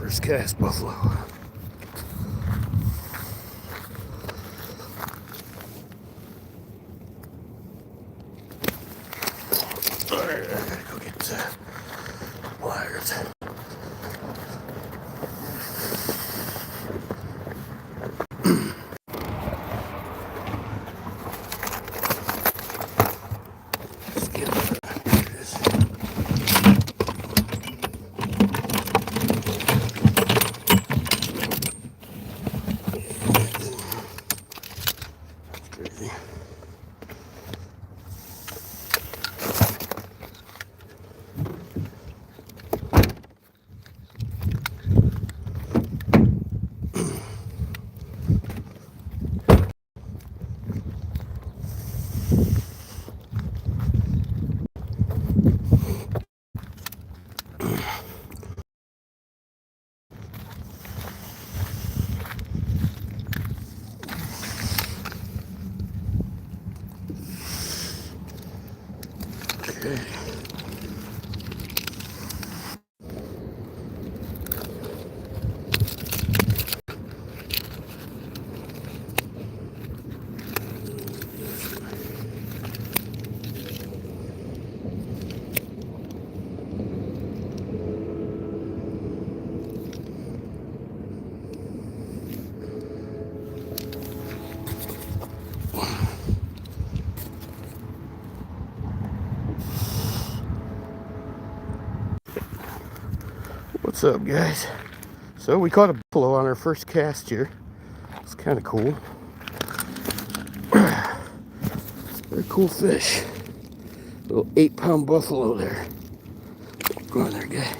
First cast buffalo. Alright, I gotta go get wires. Okay. What's up, guys? So we caught a buffalo on our first cast here. It's kind of cool. Very cool fish. Little 8-pound buffalo there. Go on there, guy.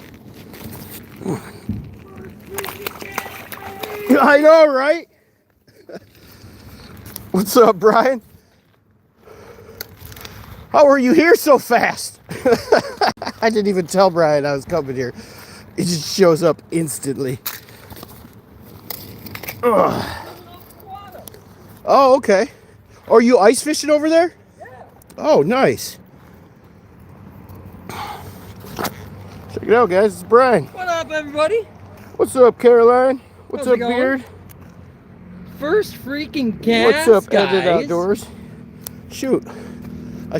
Come on. I know, right? What's up, Brian? How are you here so fast? I didn't even tell Brian I was coming here. It just shows up instantly. Ugh. Oh, okay. Are you ice fishing over there? Yeah. Oh, nice. Check it out, guys. It's Brian. What up, everybody? What's up, Caroline? What's How's it up, going? Beard? First freaking cast, What's up, guys. Edit Outdoors? Shoot. I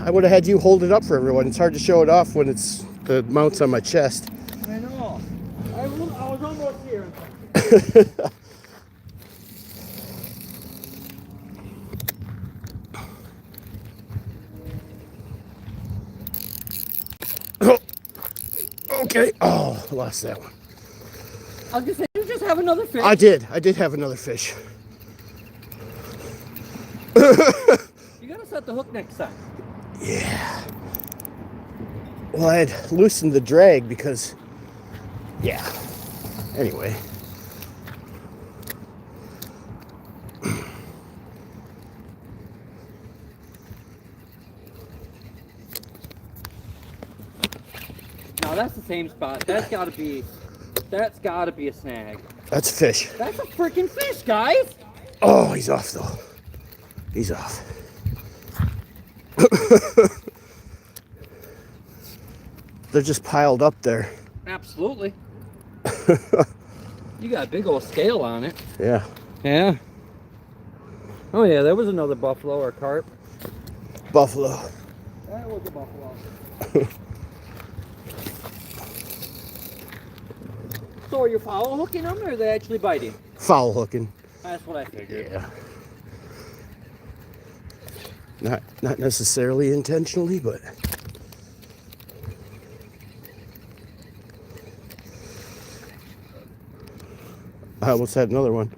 would have had you hold it up for everyone. It's hard to show it off when the mount's on my chest. I know. I was almost here. Okay. Oh, I lost that one. I was gonna say, did you just have another fish? I did have another fish. You gotta set the hook next time. Yeah. Well, I had loosened the drag because, yeah. Anyway. No, that's the same spot. That's gotta be a snag. That's a fish. That's a freaking fish, guys. Oh, he's off though. He's off. They're just piled up there. Absolutely. You got a big old scale on it. Yeah. Yeah. Oh yeah, there was another buffalo or carp. Buffalo. That was a buffalo. So are you foul hooking them or are they actually biting? Foul hooking. That's what I figured. Yeah. Not necessarily intentionally, but I almost had another one.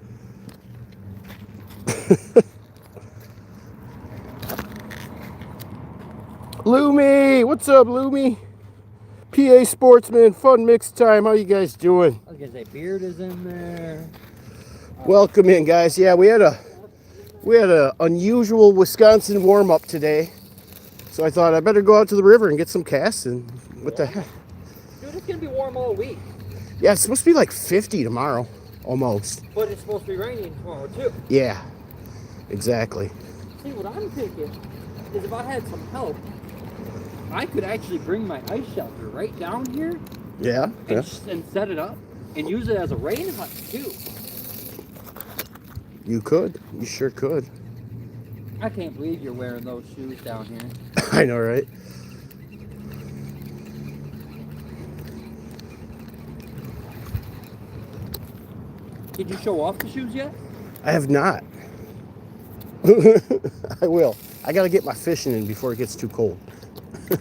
Loomy! What's up, Loomy? PA Sportsman, fun mix time. How you guys doing? I was gonna say Beard is in there. Welcome in, guys. Yeah, we had a unusual Wisconsin warm up today, so I thought I better go out to the river and get some casts. And what the heck? Dude, it's gonna be warm all week. Yeah, it's supposed to be like 50 tomorrow, almost. But it's supposed to be raining tomorrow too. Yeah, exactly. See, what I'm thinking is if I had some help, I could actually bring my ice shelter right down here Yeah. and set it up. and use it as a rain hunt too. You could. You sure could. I can't believe you're wearing those shoes down here. I know, right? Did you show off the shoes yet? I have not. I will. I got to get my fishing in before it gets too cold.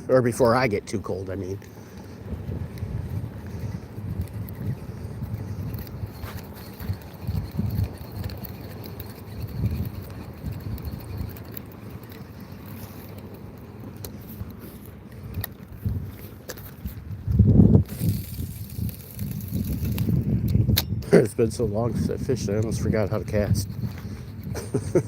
Or before I get too cold, I mean. It's been so long since I fished, I almost forgot how to cast. So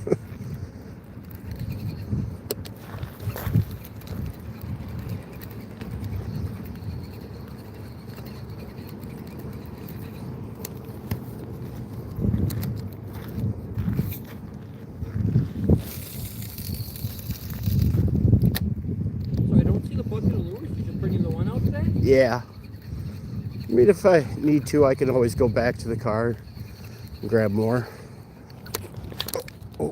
I don't see the bucket of lures. Did you bring the one out today? Yeah. I mean, if I need to, I can always go back to the car and grab more. Oh,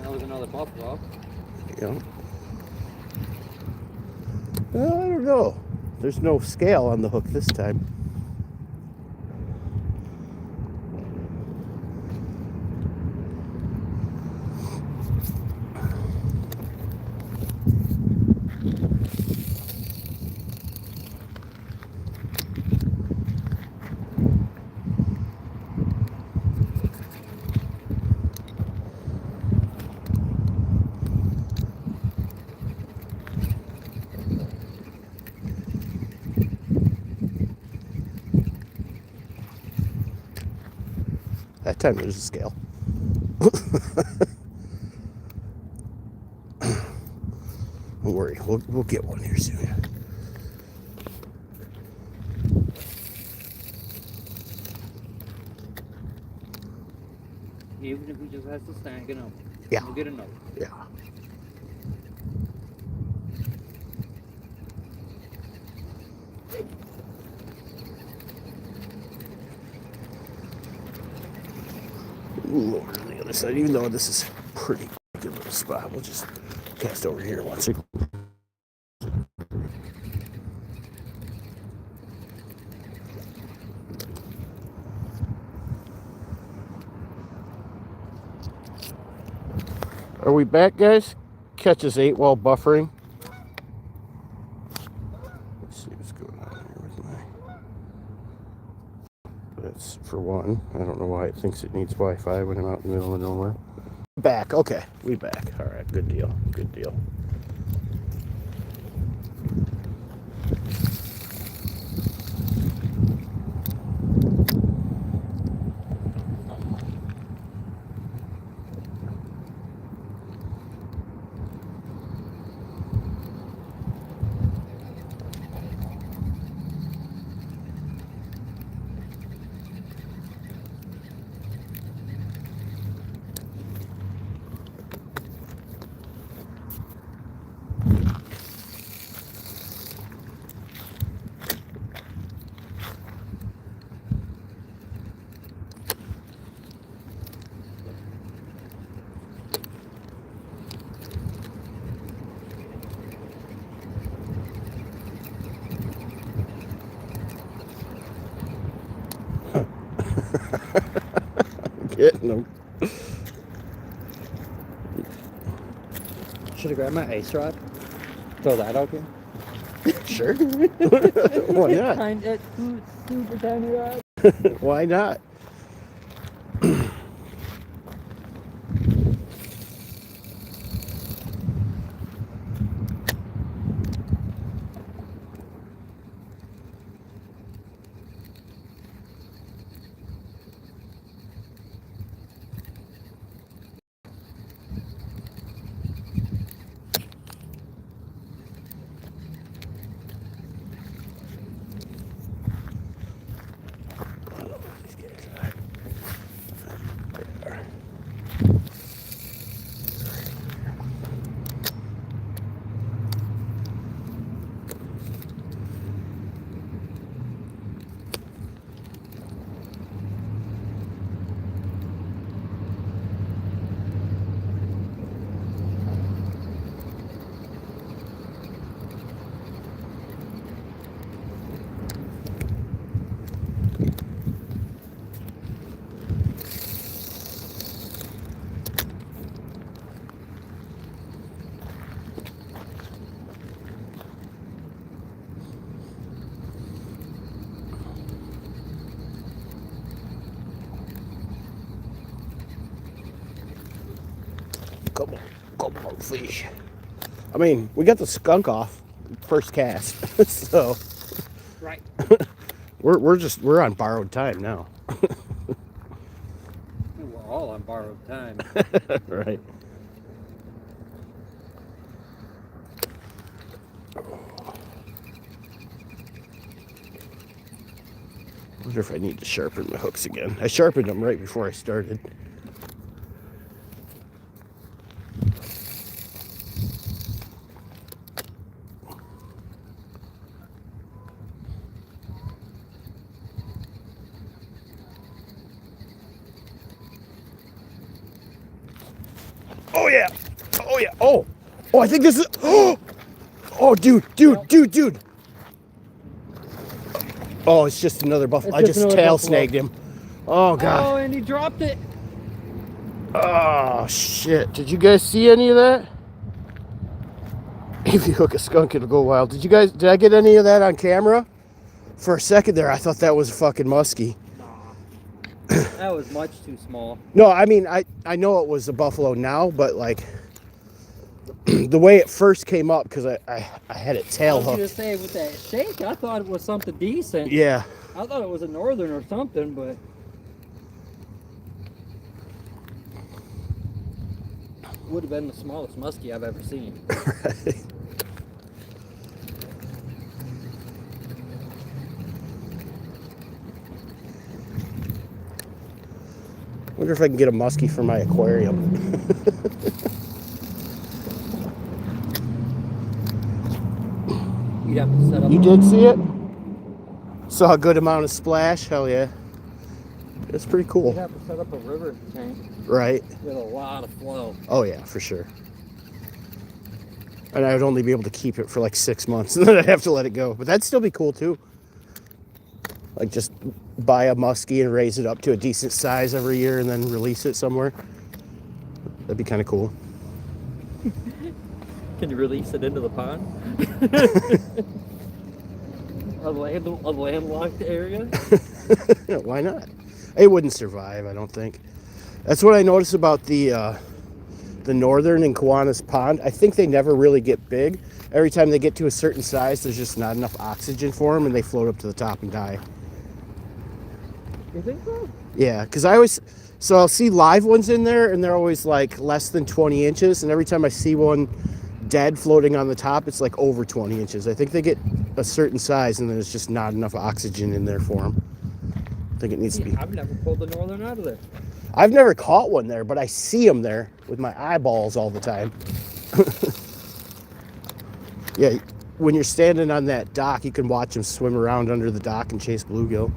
That was another buffalo. yeah. Well, I don't know. There's no scale on the hook this time. That time there's a scale. Don't worry, we'll get one here soon. Even if he just has to snag it up. Yeah. We'll get another. Yeah. Ooh, over on the other side, even though this is a pretty good little spot, we'll just cast over here once. Are we back, guys? Catches 8 while buffering. Let's see what's going on here with my. That's for one. I don't know why it thinks it needs Wi-Fi when I'm out in the middle of nowhere. Back. Okay, we back. All right, good deal. Good deal. Getting them. Should have grabbed my ice rod. Throw that out here. Sure. Why not? Super tiny rod. Why not? Couple of fish. I mean, we got the skunk off first cast, so Right. we're on borrowed time now. We're all on borrowed time. Right. I wonder if I need to sharpen the hooks again. I sharpened them right before I started. Oh yeah. Oh yeah. Oh. Oh, I think this is. Oh, dude. Oh, it's just another buffalo. I It's just just another tail buffalo. snagged him. Oh god. Oh, and he dropped it. Oh shit. Did you guys see any of that? If you hook a skunk, it'll go wild. Did I get any of that on camera? For a second there, I thought that was a fucking muskie. Nah. That was much too small. No, I mean, I know it was a buffalo now, but like the way it first came up, because I had it I tail was gonna hooked. say with that shake, I thought it was something decent. Yeah. I thought it was a northern or something, but would have been the smallest muskie I've ever seen. Wonder if I can get a muskie for my aquarium. You'd have to set up. You did see it? Saw a good amount of splash. Hell yeah. It's pretty You'd cool. have to set up a river tank Right. with a lot of flow. Oh yeah, for sure. And I would only be able to keep it for like 6 months, and then I'd have to let it go. But that'd still be cool too. Like just buy a muskie and raise it up to a decent size every year, and then release it somewhere. That'd be kind of cool. Can you release it into the pond? a landlocked area? Yeah, why not? It wouldn't survive, I don't think. That's what I noticed about the northern in Kiwanis Pond. I think they never really get big. Every time they get to a certain size, there's just not enough oxygen for them, and they float up to the top and die. You think so? Yeah, because I'll see live ones in there, and they're always like less than 20 inches, and every time I see one dead floating on the top, it's like over 20 inches. I think they get a certain size, and there's just not enough oxygen in there for them. I think it needs to be. I've never pulled the northern out of there. I've never caught one there, but I see them there with my eyeballs all the time. Yeah, when you're standing on that dock, you can watch them swim around under the dock and chase bluegill.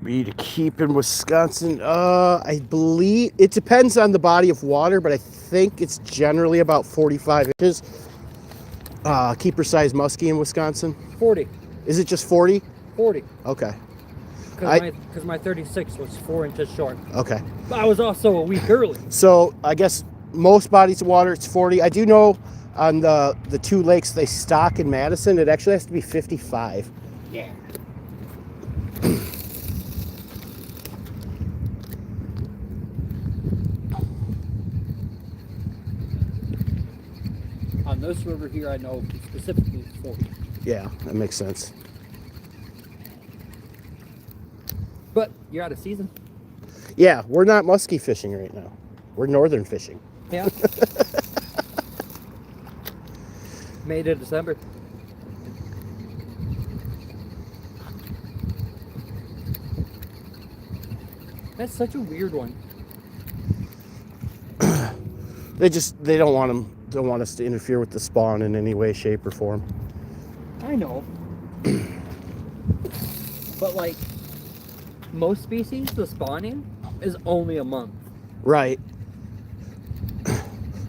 Be to keep in Wisconsin. I believe it depends on the body of water, but I think it's generally about 45 inches. Keeper size muskie in Wisconsin. 40. Is it just 40? 40. Okay. Because my 36 was 4 inches short. Okay. But I was also a week early. So I guess most bodies of water it's 40. I do know on the two lakes they stock in Madison, it actually has to be 55. Yeah. On this river here, I know specifically it's 40. Yeah, that makes sense. But you're out of season. Yeah, we're not muskie fishing right now. We're northern fishing. Yeah. May to December. That's such a weird one. They don't want us to interfere with the spawn in any way, shape, or form. I know. But like most species, the spawning is only a month. Right.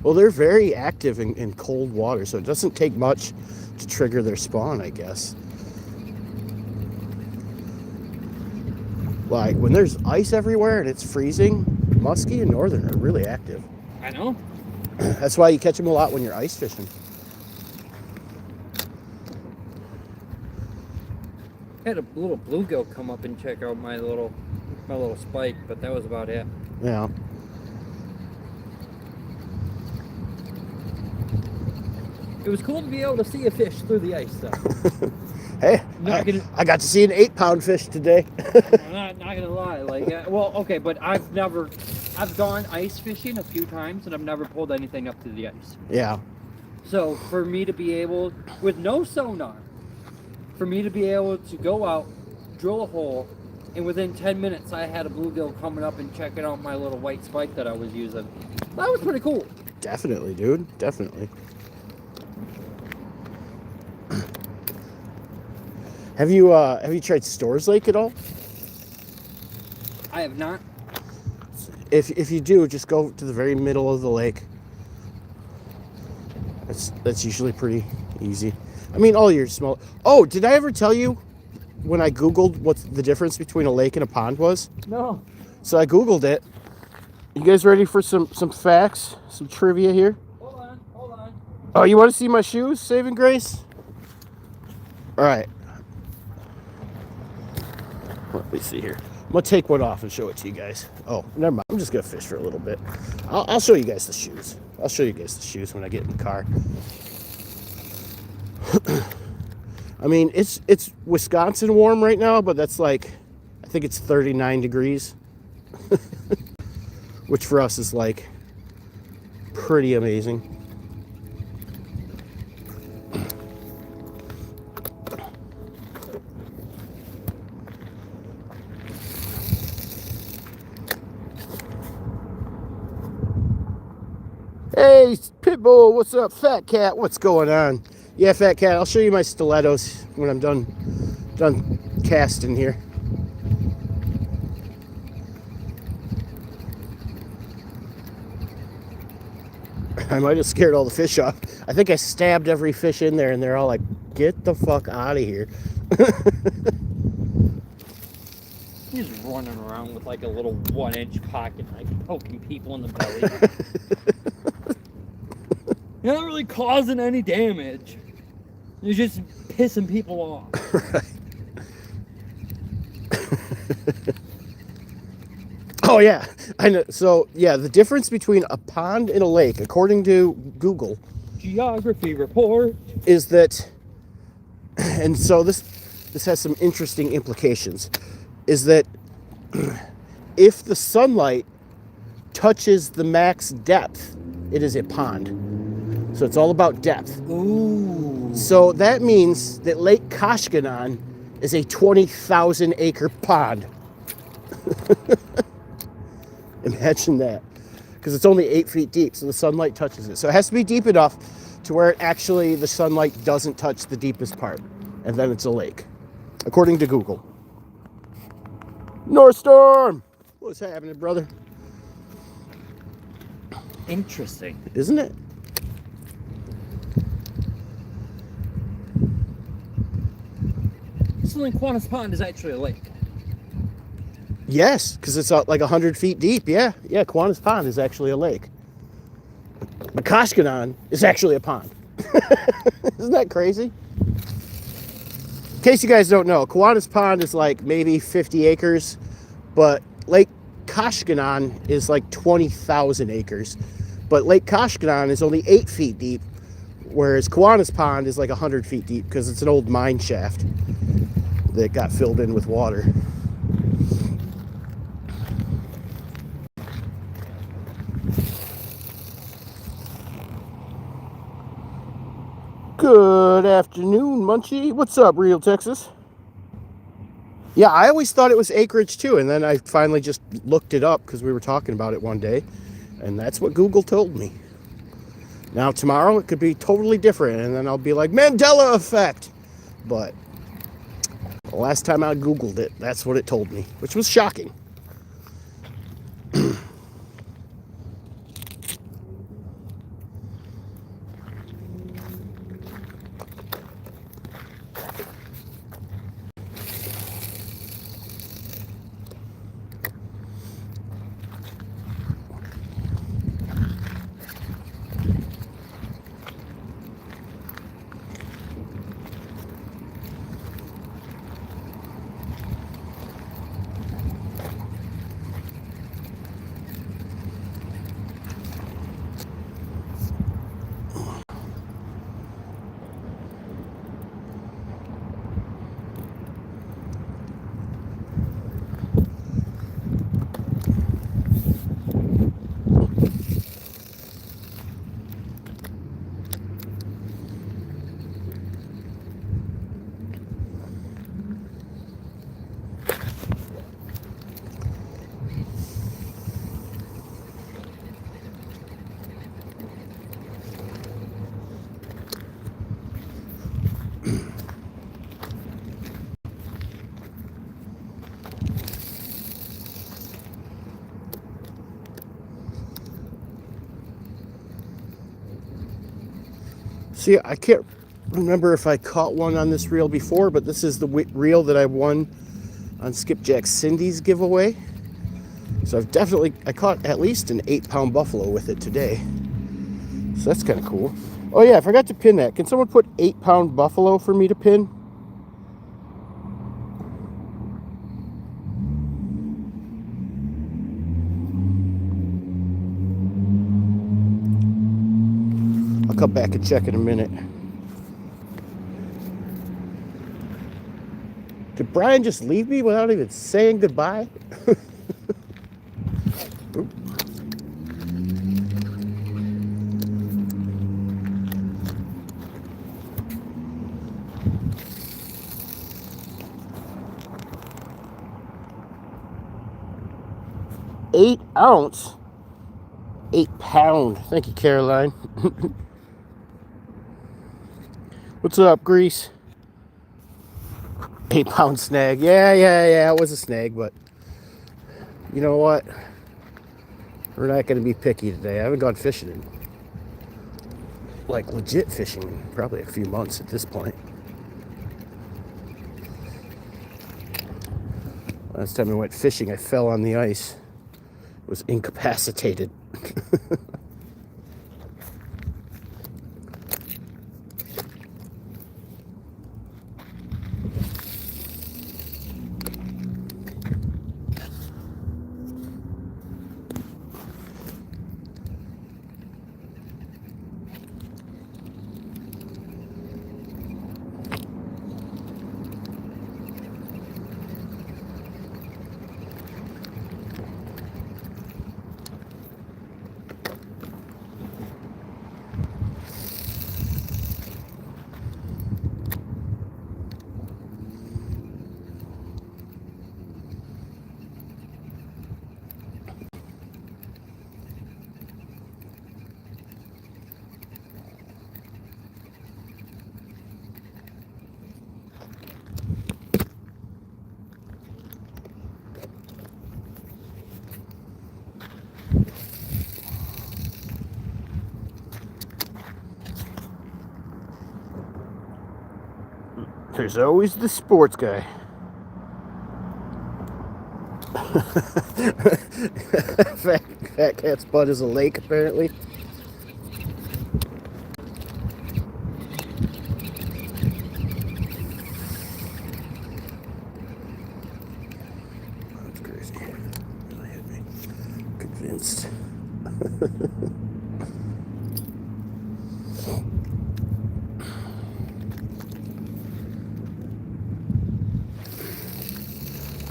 Well, they're very active in cold water, so it doesn't take much to trigger their spawn, I guess. Like when there's ice everywhere and it's freezing, muskie and northern are really active. I know. That's why you catch them a lot when you're ice fishing. I had a little bluegill come up and check out my little spike, but that was about it. Yeah. It was cool to be able to see a fish through the ice, though. Hey, I got to see an 8-pound fish today. I'm not gonna lie. Like, well, okay, but I've gone ice fishing a few times, and I've never pulled anything up to the ice. Yeah. So for me to be able, with no sonar, for me to be able to go out, drill a hole, and within 10 minutes I had a bluegill coming up and checking out my little white spike that I was using. That was pretty cool. Definitely, dude. Definitely. Have you tried Stores Lake at all? I have not. If you do, just go to the very middle of the lake. That's usually pretty easy. I mean, all your small. Oh, did I ever tell you when I Googled what the difference between a lake and a pond was? No. So I Googled it. You guys ready for some facts, some trivia here? Hold on. Oh, you want to see my shoes, Saving Grace? All right. Let me see here. I'm gonna take one off and show it to you guys. Oh, never mind. I'm just gonna fish for a little bit. I'll show you guys the shoes. I'll show you guys the shoes when I get in the car. I mean, it's Wisconsin warm right now, but that's like, I think it's 39 degrees, which for us is like pretty amazing. Hey, Pitbull, what's up? Fat Cat, what's going on? Yeah, Fat Cat, I'll show you my stilettos when I'm done casting here. I might have scared all the fish off. I think I stabbed every fish in there, and they're all like, get the fuck out of here. He's running around with like a little 1-inch pocket knife, poking people in the belly. You're not really causing any damage. You're just pissing people off. Right. Oh yeah, I know. So yeah, the difference between a pond and a lake, according to Google, Geography report, is that, and so this has some interesting implications, is that if the sunlight touches the max depth, it is a pond. So it's all about depth. Ooh. So that means that Lake Koshkonong is a 20,000 acre pond. Imagine that. Because it's only 8 feet deep, so the sunlight touches it. So it has to be deep enough to where the sunlight doesn't touch the deepest part. And then it's a lake, according to Google. North Storm! What's happening, brother? Interesting. Isn't it? So Kiwanis Pond is actually a lake. Yes, because it's like 100 feet deep. Yeah, Kiwanis Pond is actually a lake. But Koshkonong is actually a pond. Isn't that crazy? In case you guys don't know, Kiwanis Pond is like maybe 50 acres, but Lake Koshkonong is like 20,000 acres. But Lake Koshkonong is only 8 feet deep, whereas Kiwanis Pond is like 100 feet deep because it's an old mine shaft that got filled in with water. Good afternoon, Munchie. What's up, Real Texas? Yeah, I always thought it was acreage too, and then I finally just looked it up because we were talking about it one day, and that's what Google told me. Now tomorrow it could be totally different, and then I'll be like, Mandela effect! But the last time I Googled it, that's what it told me, which was shocking. See, I can't remember if I caught one on this reel before, but this is the reel that I won on Skipjack Cindy's giveaway. So I caught at least an 8-pound buffalo with it today. So that's kind of cool. Oh yeah, I forgot to pin that. Can someone put 8-pound buffalo for me to pin? I'll come back and check in a minute. Did Brian just leave me without even saying goodbye? Oop. Eight ounce, 8-pound. Thank you, Caroline. What's up, Grease? 8-pound snag. Yeah. It was a snag, but you know what? We're not going to be picky today. I haven't gone fishing in, like, legit fishing in probably a few months at this point. Last time I went fishing, I fell on the ice. Was incapacitated. There's always the sports guy. Fat Cat's butt is a lake, apparently. That's crazy. Really hit me. Convinced.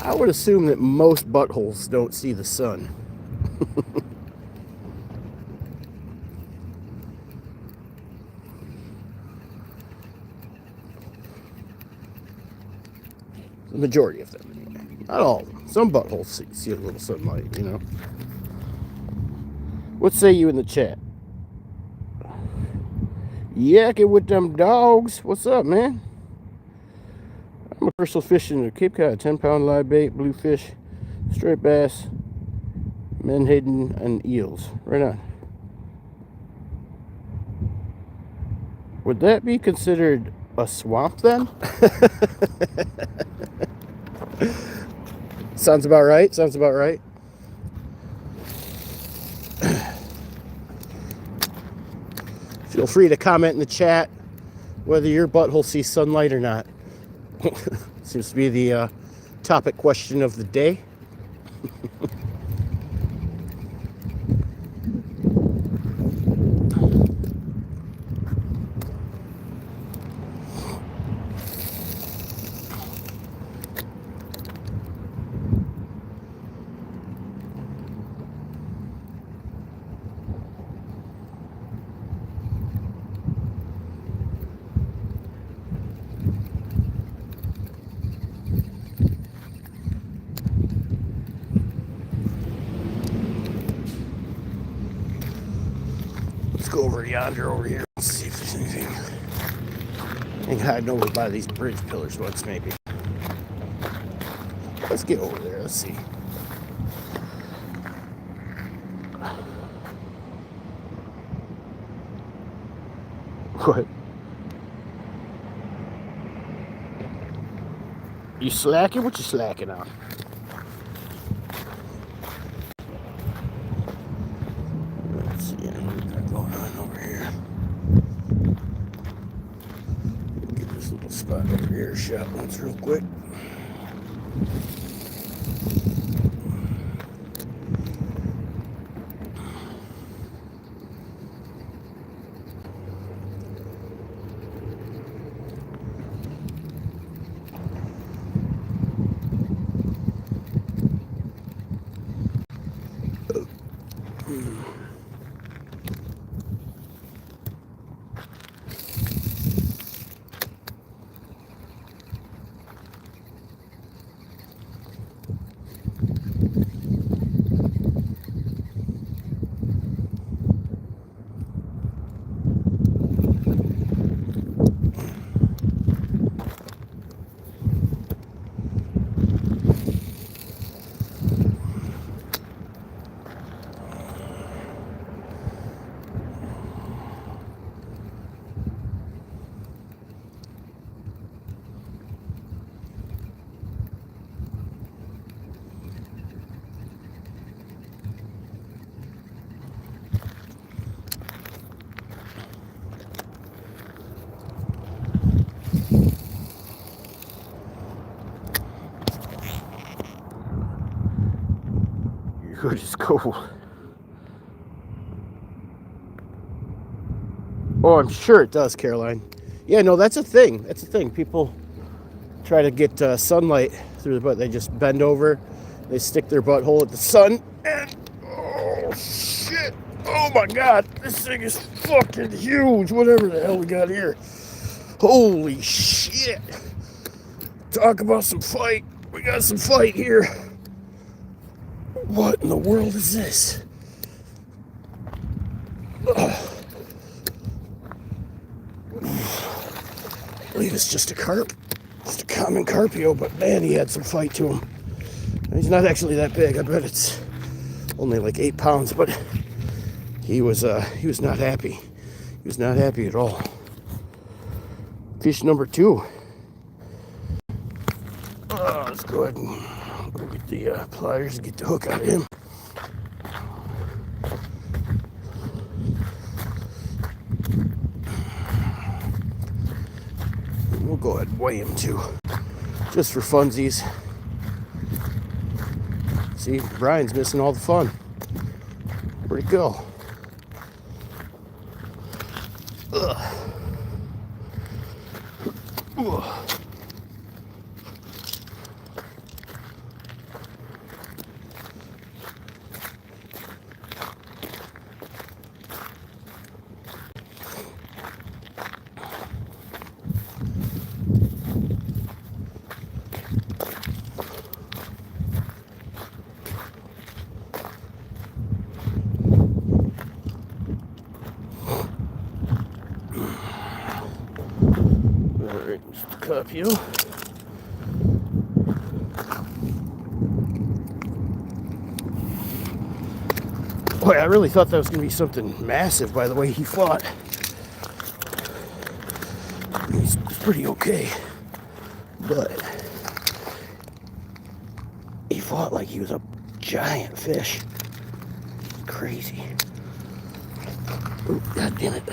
I would assume that most buttholes don't see the sun. The majority of them, anyway. Not all of them. Some buttholes see a little sunlight, you know. What say you in the chat? Yakking with them dogs. What's up, man? I'm a commercial fishing at Cape Cod. 10-pound live bait, bluefish, striped bass, menhaden, and eels. Right on. Would that be considered a swamp then? Sounds about right. Sounds about right. Feel free to comment in the chat whether your butthole sees sunlight or not. Seems to be the topic question of the day. Let's go over yonder over here and see if there's anything. I think hiding over by these bridge pillars once, maybe. Let's get over there. Let's see. What? You slacking? What you slacking on? Let's see what we got going on over here. Get this little spot over here shot once real quick. Good as gold. Oh, I'm sure it does, Caroline. Yeah, no, that's a thing. That's a thing. People try to get sunlight through the butt. They just bend over, they stick their butthole at the sun, and oh shit! Oh my god, this thing is fucking huge. Whatever the hell we got here. Holy shit! Talk about some fight. We got some fight here. What in the world is this? I believe it's just a carp. Just a common carpio, but man, he had some fight to him. He's not actually that big. I bet it's only like 8 pounds, but he was not happy. He was not happy at all. Fish number 2. Let's go ahead and go get the pliers and get the hook out of him. We'll go ahead and weigh him too, just for funsies. See, Brian's missing all the fun. Where'd he go? Ugh. Ugh. Cup you. Boy, I really thought that was going to be something massive by the way he fought. He's pretty okay, but he fought like he was a giant fish. Crazy. Oh, God damn it.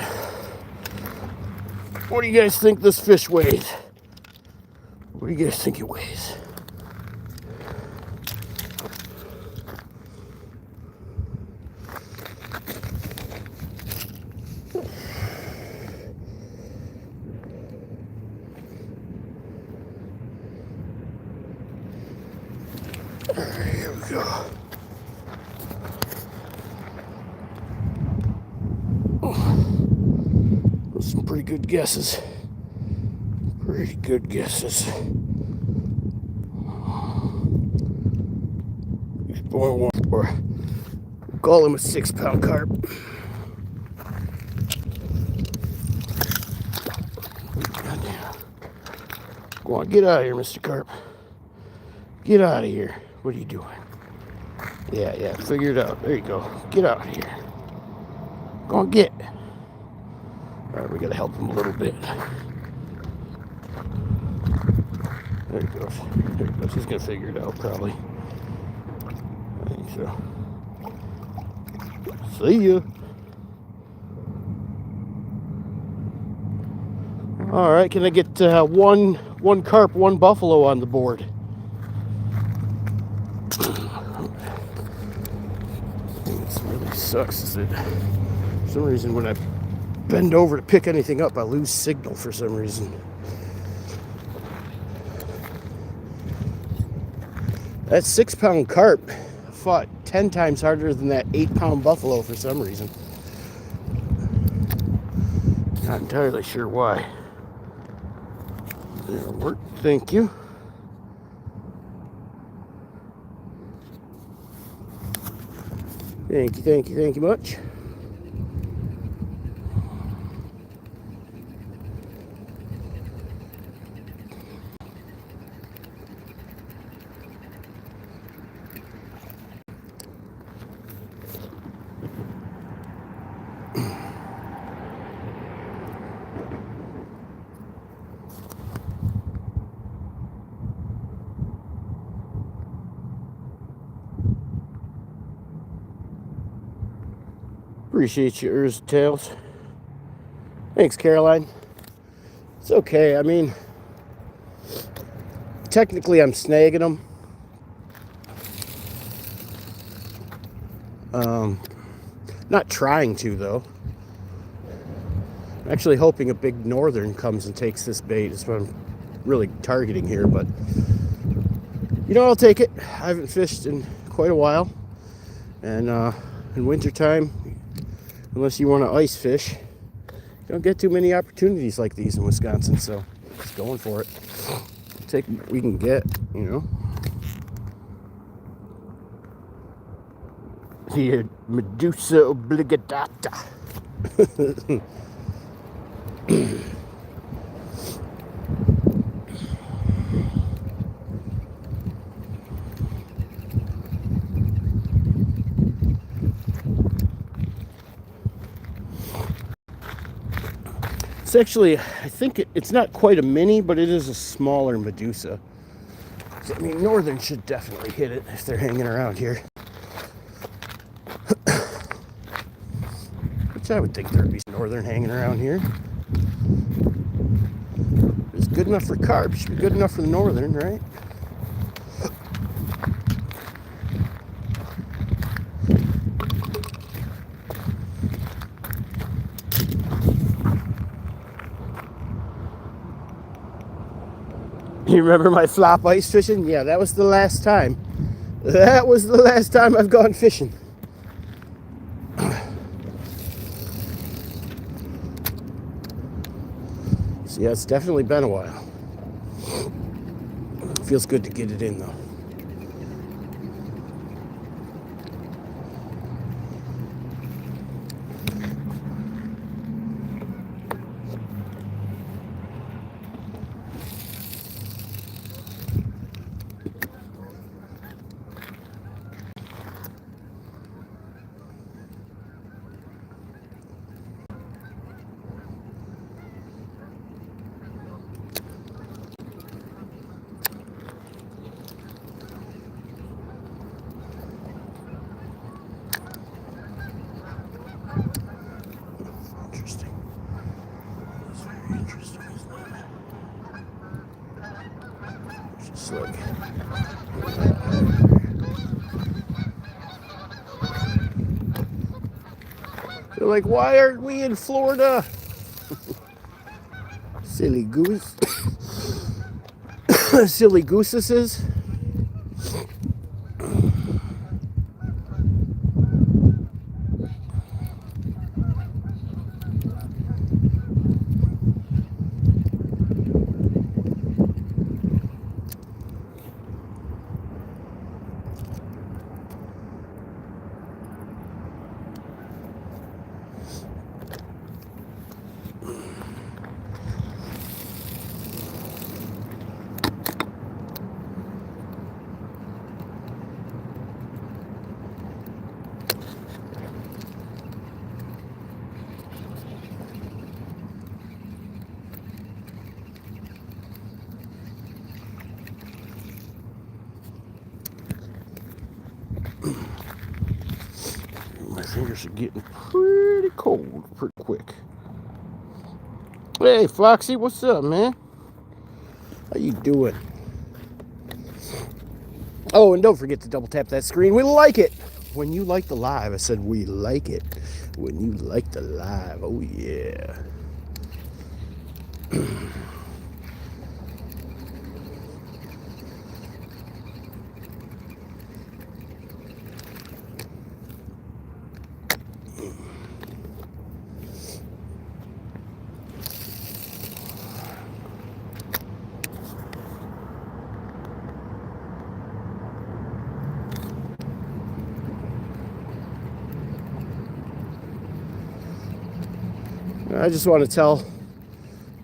What do you guys think this fish weighs? What do you guys think it weighs? Alright, here we go. Those some pretty good guesses. Pretty good guesses. He's born one, or we'll call him a 6-pound carp. Goddamn. Go on, get out of here, Mr. Carp. Get out of here. What are you doing? Yeah, figure it out. There you go. Get out of here. Go on, get. Alright, we gotta help him a little bit. There he goes. There he goes. He's gonna figure it out probably. I think so. See ya. All right, can I get one carp, one buffalo on the board? This really sucks. Is it? For some reason, when I bend over to pick anything up, I lose signal for some reason. That 6-pound carp fought 10 times harder than that 8-pound buffalo for some reason. Not entirely sure why. That'll work. Thank you. Thank you much. Appreciate you, Urza Tails. Thanks, Caroline. It's okay. I mean, technically I'm snagging them. Not trying to, though. I'm actually hoping a big northern comes and takes this bait. That's what I'm really targeting here, but you know, I'll take it. I haven't fished in quite a while, and in wintertime, unless you want to ice fish, you don't get too many opportunities like these in Wisconsin, so just going for it. Take what we can get, you know. The Medusa obligata. It's actually, I think it's not quite a mini, but it is a smaller Medusa. So, I mean, northern should definitely hit it if they're hanging around here. Which I would think there'd be northern hanging around here. It's good enough for carp, should be good enough for the northern, right? You remember my flop ice fishing? Yeah, that was the last time. That was the last time I've gone fishing. So yeah, it's definitely been a while. Feels good to get it in though. Interesting, isn't it? Just like they're like, why aren't we in Florida? Silly goose. Silly gooses. fingers are getting pretty cold pretty quick. Hey, Foxy, what's up, man? How you doing? Oh, and don't forget to double tap that screen. We like it when you like the live. I said we like it when you like the live. Oh, yeah. I just want to tell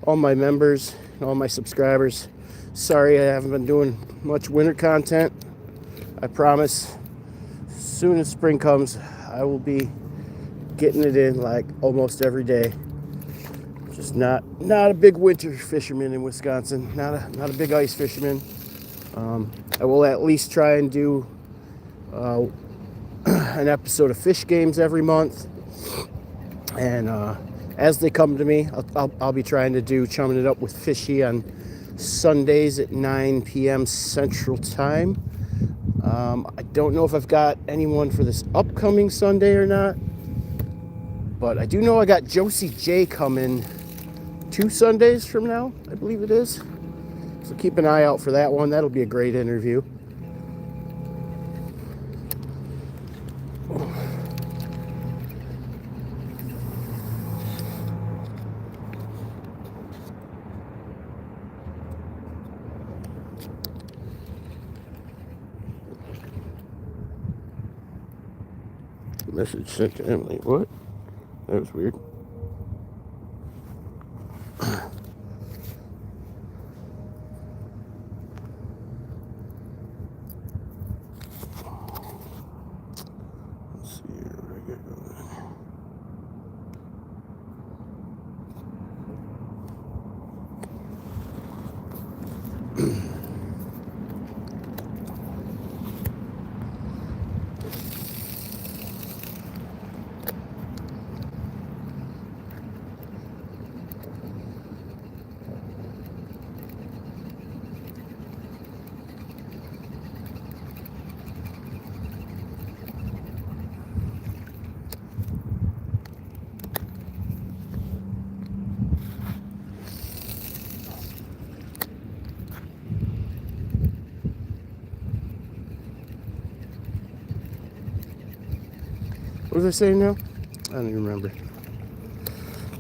all my members and all my subscribers, sorry I haven't been doing much winter content. I promise as soon as spring comes, I will be getting it in like almost every day. Just not a big winter fisherman in Wisconsin, not a big ice fisherman. I will at least try and do an episode of Fish Games every month, and as they come to me, I'll be trying to do Chumming It Up with Fishy on Sundays at 9 p.m. Central Time. I don't know if I've got anyone for this upcoming Sunday or not, but I do know I got Josie J coming 2 Sundays from now, I believe it is. So keep an eye out for that one. That'll be a great interview. Message sent to Emily. What? That was weird. Let's see here. What I got going. What was I saying now? I don't even remember.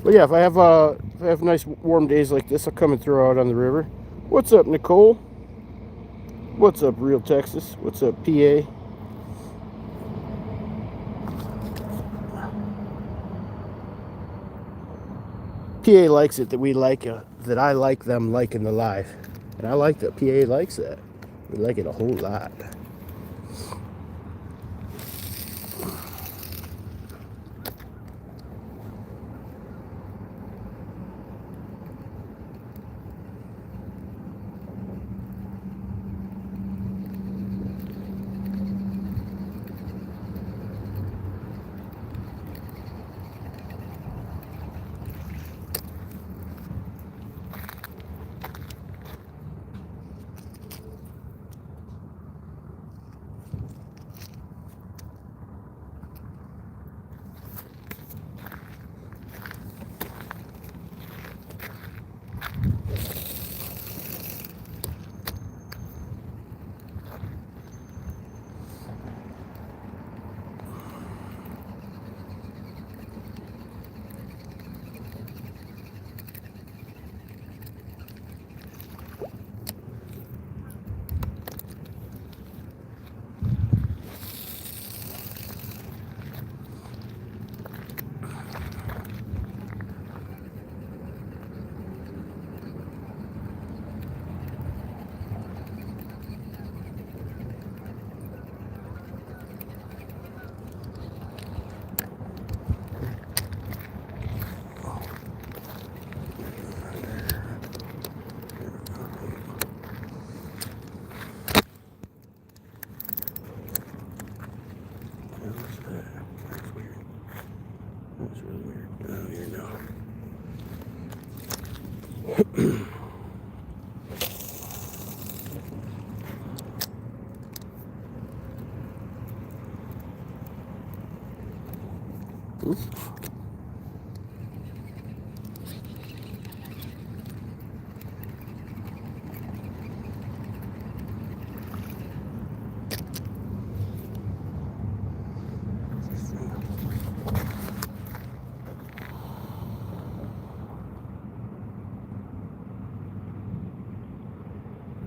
But yeah, if I have nice warm days like this, I'll come and throw out on the river. What's up, Nicole? What's up, Real Texas? What's up, PA? PA likes it that we like that I like them liking the live, and I like that PA likes that. We like it a whole lot.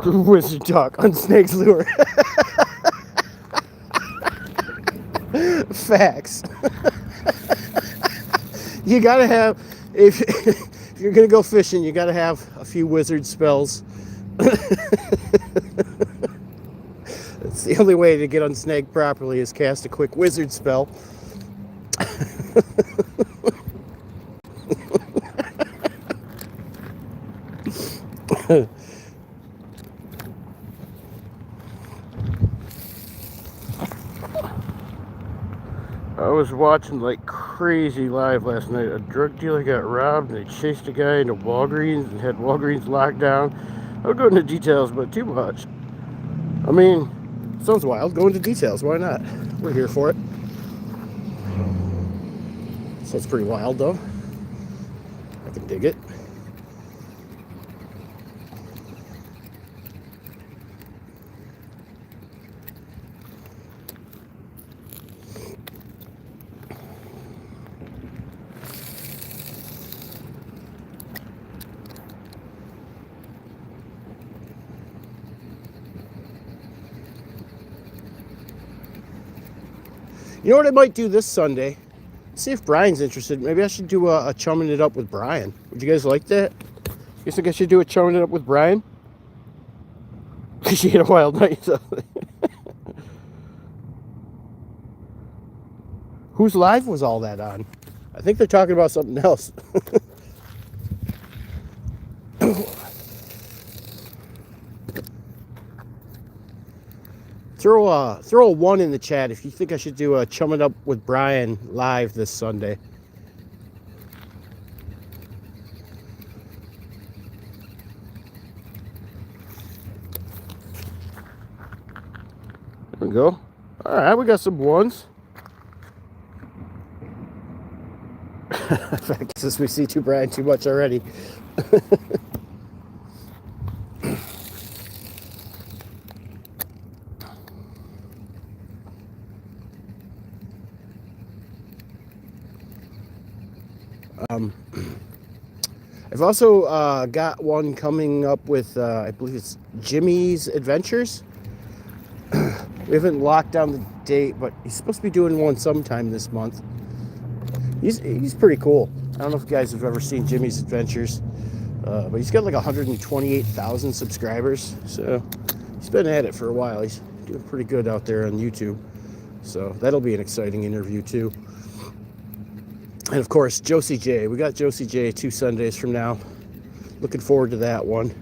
Wizard talk on Snake's Lure. Facts. You gotta have, if you're gonna go fishing, you gotta have a few wizard spells. It's the only way to get unsnagged properly is cast a quick wizard spell. I was watching like crazy live last night. A drug dealer got robbed and they chased a guy into Walgreens and had Walgreens locked down. I would go into details, but too much. I mean, sounds wild. Go into details. Why not? We're here for it. Sounds pretty wild though. I can dig it. You know what I might do this Sunday? See if Brian's interested. Maybe I should do a chumming it up with Brian. Would you guys like that? You think I should do a chumming it up with Brian? Because she had a wild night. So. Whose live was all that on? I think they're talking about something else. Throw a 1 in the chat if you think I should do a Chum It Up with Brian live this Sunday. There we go. All right, we got some 1s. I guess we see Brian too much already. I've also got one coming up with, I believe it's Jimmy's Adventures. We haven't locked down the date, but he's supposed to be doing one sometime this month. He's pretty cool. I don't know if you guys have ever seen Jimmy's Adventures, but he's got like 128,000 subscribers. So he's been at it for a while. He's doing pretty good out there on YouTube. So that'll be an exciting interview too. And of course, Josie J. We got Josie J 2 Sundays from now. Looking forward to that one.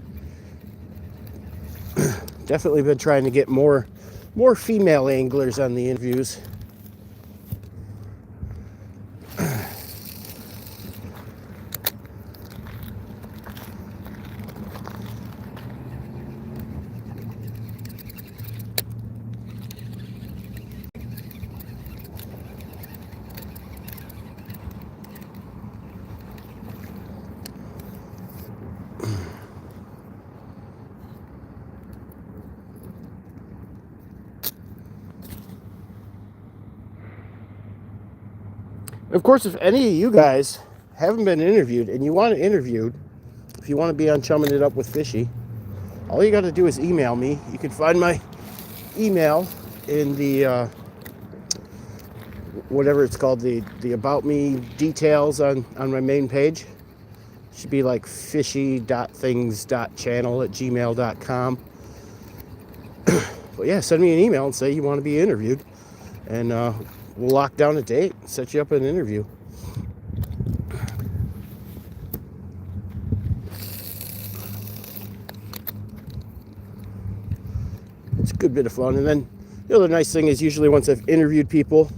Definitely been trying to get more female anglers on the interviews. Of course, if any of you guys haven't been interviewed and you want to interview, if you want to be on Chumming It Up with Fishy, all you got to do is email me. You can find my email in the whatever it's called, the About Me details on my main page. It should be like fishy.things.channel@gmail.com. But yeah, send me an email and say you want to be interviewed, and we'll lock down a date, set you up an interview. It's a good bit of fun. And then the other nice thing is usually once I've interviewed people,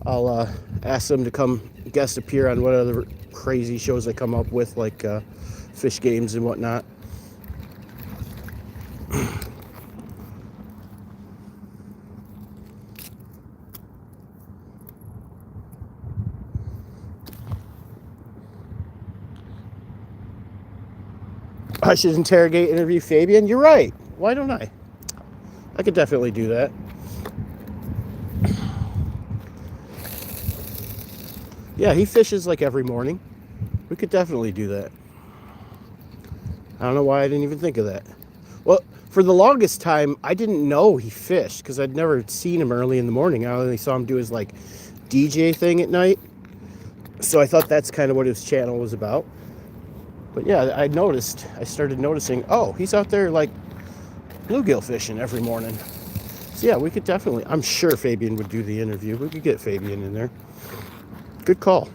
I'll ask them to come guest appear on what other crazy shows I come up with, like fish games and whatnot. I should interview Fabian. You're right. Why don't I? I could definitely do that. Yeah, he fishes like every morning. We could definitely do that. I don't know why I didn't even think of that. Well, for the longest time, I didn't know he fished because I'd never seen him early in the morning. I only saw him do his like DJ thing at night. So I thought that's kind of what his channel was about. But yeah, I started noticing, oh, he's out there like bluegill fishing every morning. So yeah, we could definitely, I'm sure Fabian would do the interview. We could get Fabian in there. Good call.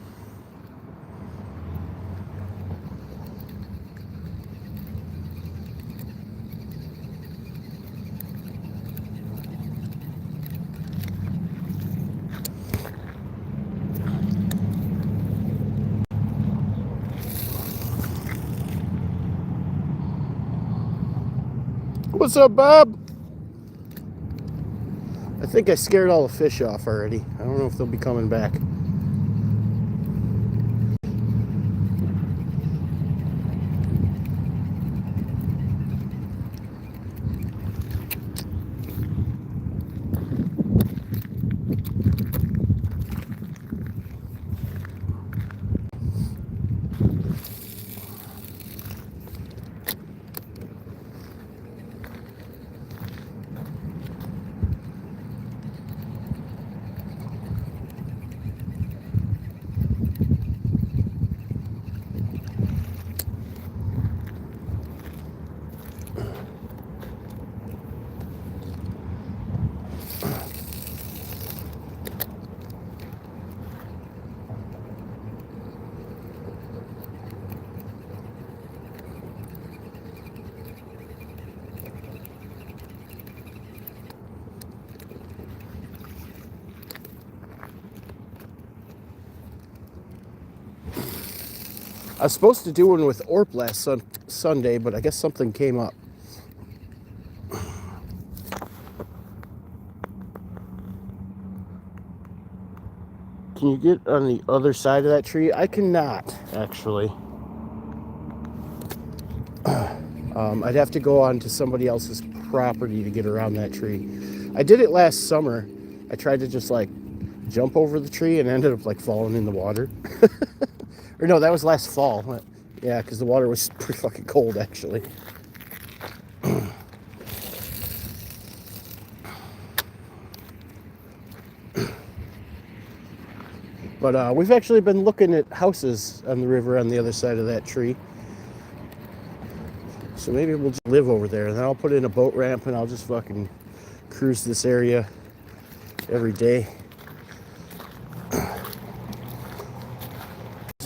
What's up, Bob? I think I scared all the fish off already. I don't know if they'll be coming back. I was supposed to do one with Orp last Sunday, but I guess something came up. Can you get on the other side of that tree? I cannot, actually. I'd have to go on to somebody else's property to get around that tree. I did it last summer. I tried to just like jump over the tree and ended up like falling in the water. Or no, that was last fall. Yeah, because the water was pretty fucking cold, actually. But we've actually been looking at houses on the river on the other side of that tree. So maybe we'll just live over there. And then I'll put in a boat ramp and I'll just fucking cruise this area every day.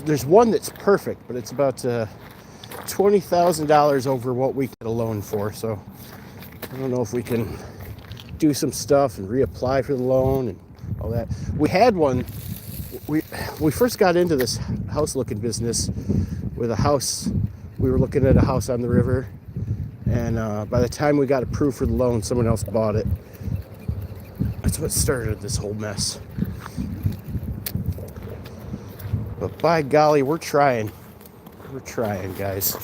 There's one that's perfect, but it's about $20,000 over what we get a loan for. So I don't know if we can do some stuff and reapply for the loan and all that. We had one. We first got into this house looking business with a house. We were looking at a house on the river, and by the time we got approved for the loan, someone else bought it. That's what started this whole mess. But by golly, we're trying. We're trying, guys.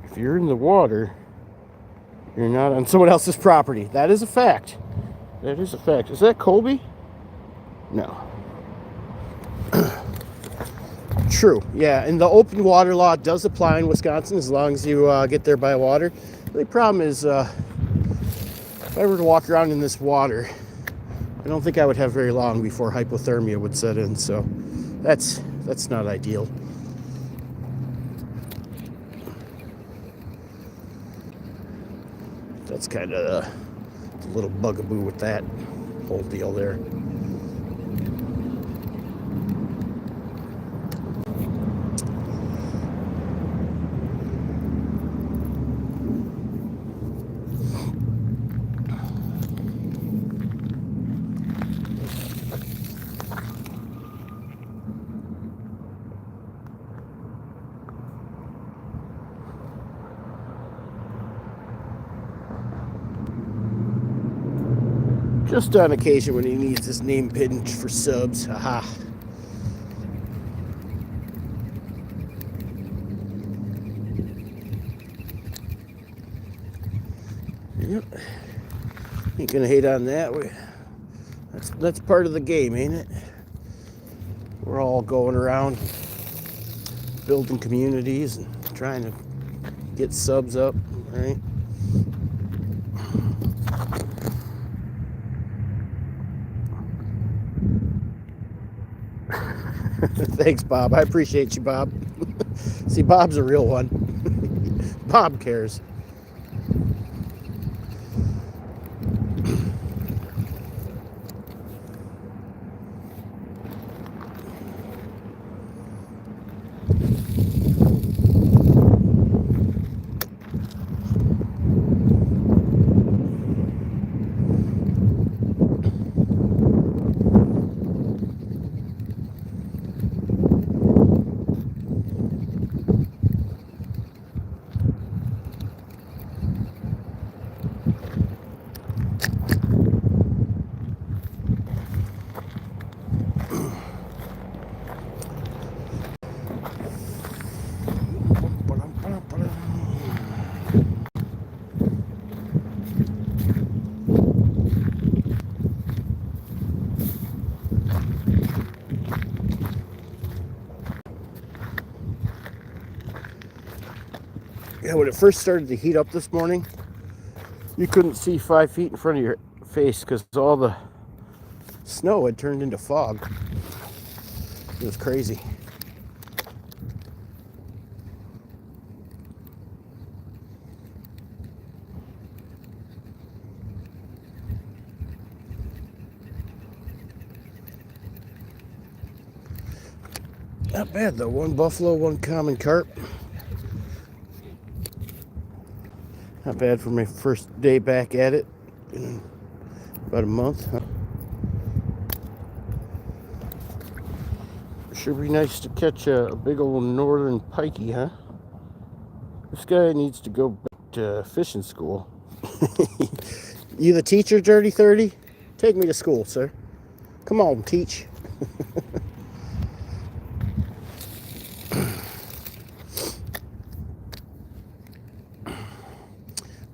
If you're in the water, you're not on someone else's property. That is a fact. That is a fact. Is that Colby? No. True. Yeah, and the open water law does apply in Wisconsin as long as you get there by water. The problem is, if I were to walk around in this water, I don't think I would have very long before hypothermia would set in. So that's not ideal. That's kind of a little bugaboo with that whole deal there. Just on occasion when he needs his name pinned for subs. Haha. Yep. Ain't gonna hate on that. That's part of the game, ain't it? We're all going around building communities and trying to get subs up, right? Thanks, Bob. I appreciate you, Bob. See, Bob's a real one. Bob cares. Yeah, when it first started to heat up this morning, you couldn't see 5 feet in front of your face because all the snow had turned into fog. It was crazy. Not bad though. One buffalo, one common carp. Not bad for my first day back at it in about a month. Sure be nice to catch a big old northern pikey, huh? This guy needs to go back to fishing school. You the teacher, Dirty 30? Take me to school, sir. Come on, teach.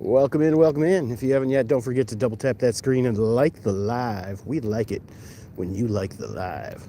Welcome in, welcome in. If you haven't yet, don't forget to double tap that screen and like the live. We like it when you like the live.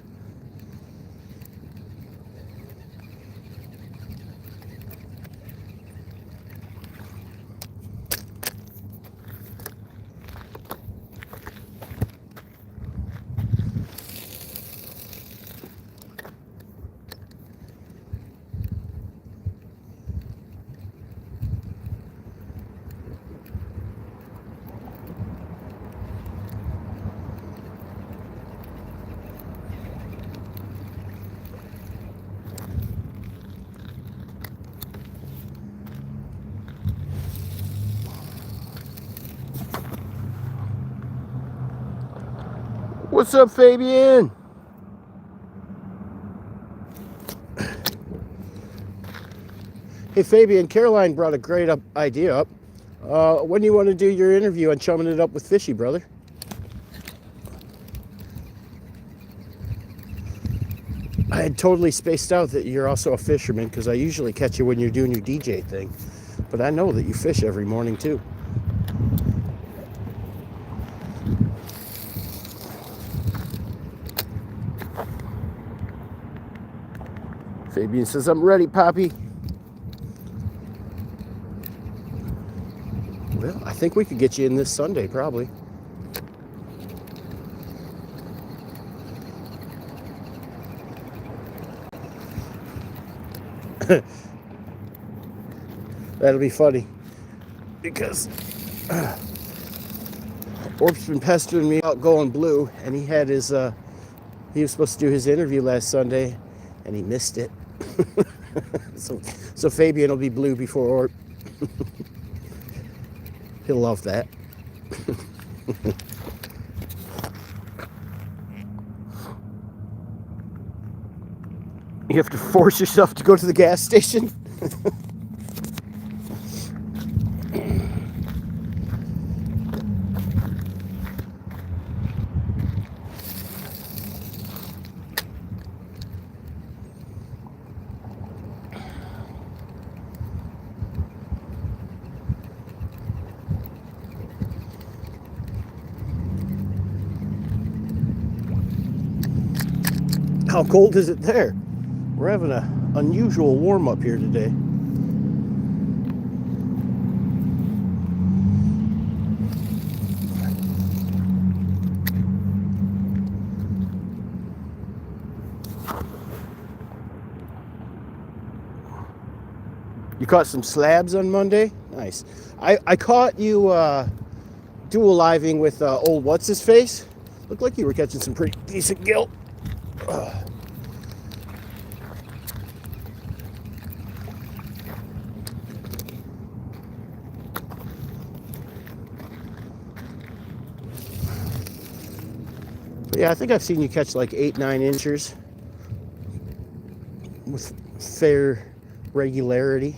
What's up, Fabian? Hey, Fabian, Caroline brought a great idea up. When do you want to do your interview on chumming it up with Fishy, brother? I had totally spaced out that you're also a fisherman because I usually catch you when you're doing your DJ thing. But I know that you fish every morning, too. Fabian says, I'm ready, Poppy. Well, I think we could get you in this Sunday, probably. That'll be funny. Because Orp's been pestering me about going blue, and he had his, he was supposed to do his interview last Sunday, and he missed it. So Fabian will be blue before Orp. He'll love that. You have to force yourself to go to the gas station. How cold is it there? We're having an unusual warm up here today. You caught some slabs on Monday? Nice. I caught you dual living with old what's his face. Looked like you were catching some pretty decent gilt. Yeah, I think I've seen you catch like 8-9 inchers with fair regularity.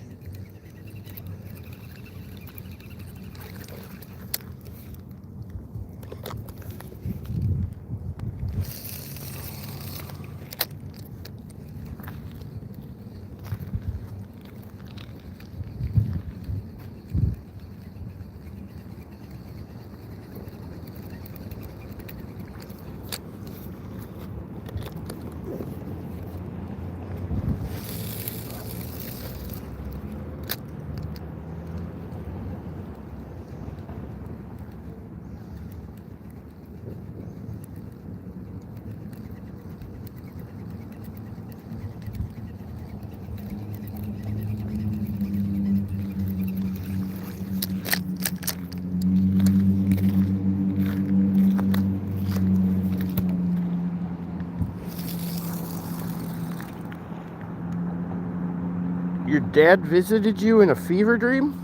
Your dad visited you in a fever dream?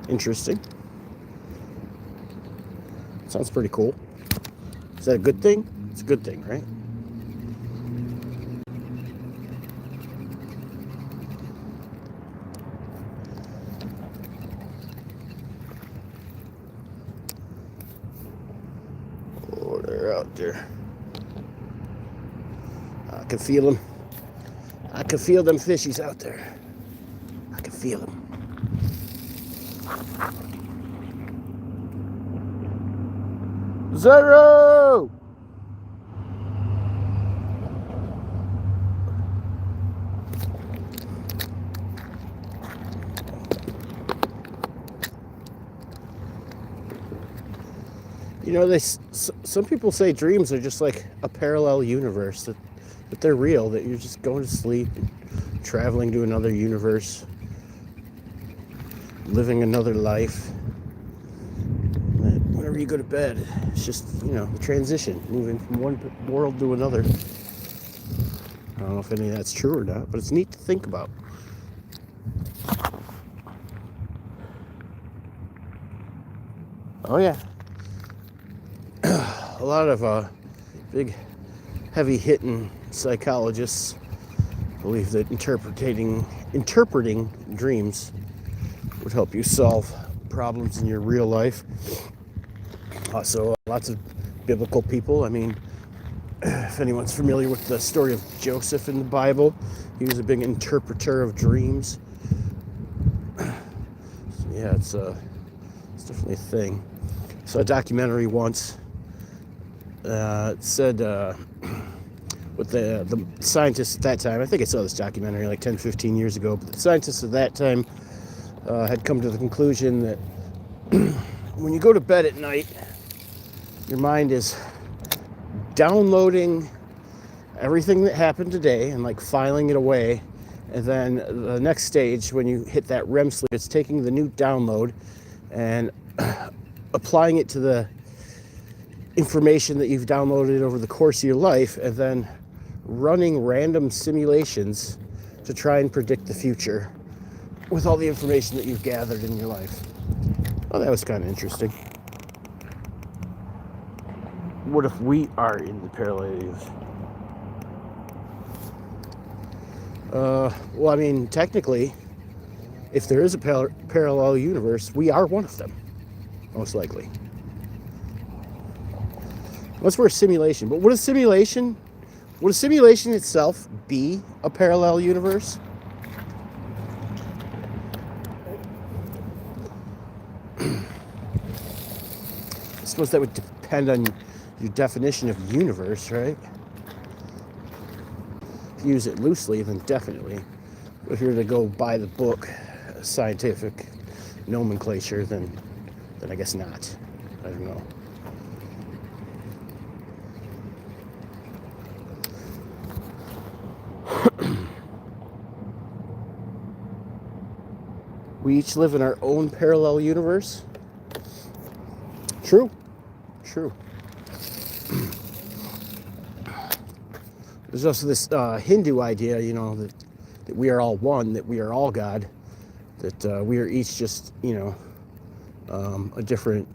Interesting. Sounds pretty cool. Is that a good thing? It's a good thing, right? Oh, they're out there. I can feel them. I can feel them fishies out there. I can feel them. Zero! You know, some people say dreams are just like a parallel universe, that they're real, that you're just going to sleep and traveling to another universe, living another life. Whenever you go to bed, it's just, you know, the transition, moving from one world to another. I don't know if any of that's true or not, but it's neat to think about. Oh yeah. A lot of big, heavy-hitting psychologists believe that interpreting dreams would help you solve problems in your real life. Also, lots of biblical people. I mean, if anyone's familiar with the story of Joseph in the Bible, he was a big interpreter of dreams. So yeah, it's definitely a thing. Saw a documentary once. It said with the scientists at that time, I think I saw this documentary like 10, 15 years ago, but the scientists at that time had come to the conclusion that when you go to bed at night, your mind is downloading everything that happened today and like filing it away. And then the next stage, when you hit that REM sleep, it's taking the new download and applying it to the information that you've downloaded over the course of your life, and then running random simulations to try and predict the future with all the information that you've gathered in your life. Oh, that was kind of interesting. What if we are in the parallel universe? Well, I mean, technically, if there is a parallel universe, we are one of them, most likely. Unless we're a simulation. But would a simulation itself be a parallel universe? I suppose that would depend on your definition of universe, right? use it loosely, then definitely. If you're to go by the book, scientific nomenclature, then I guess not. I don't know. We each live in our own parallel universe. True. There's also this Hindu idea, that we are all one, that we are all God, that we are each just, a different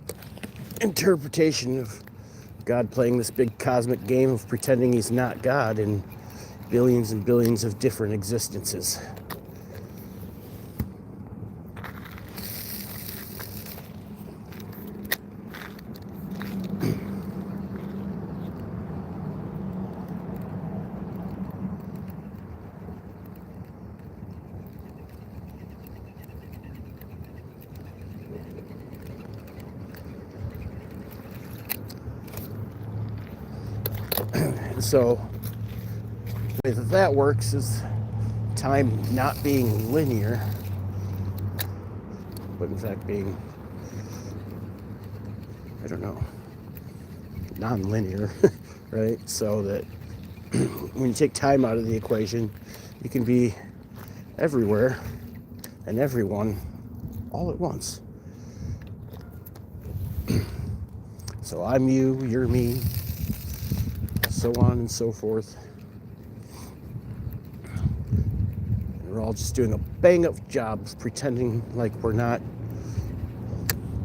interpretation of God playing this big cosmic game of pretending he's not God in billions and billions of different existences. So, the way that works is time not being linear, but in fact being, I don't know, non-linear, right? So that when you take time out of the equation, you can be everywhere and everyone all at once. So I'm you, you're me, so on and so forth. And we're all just doing a bang-up job of pretending like we're not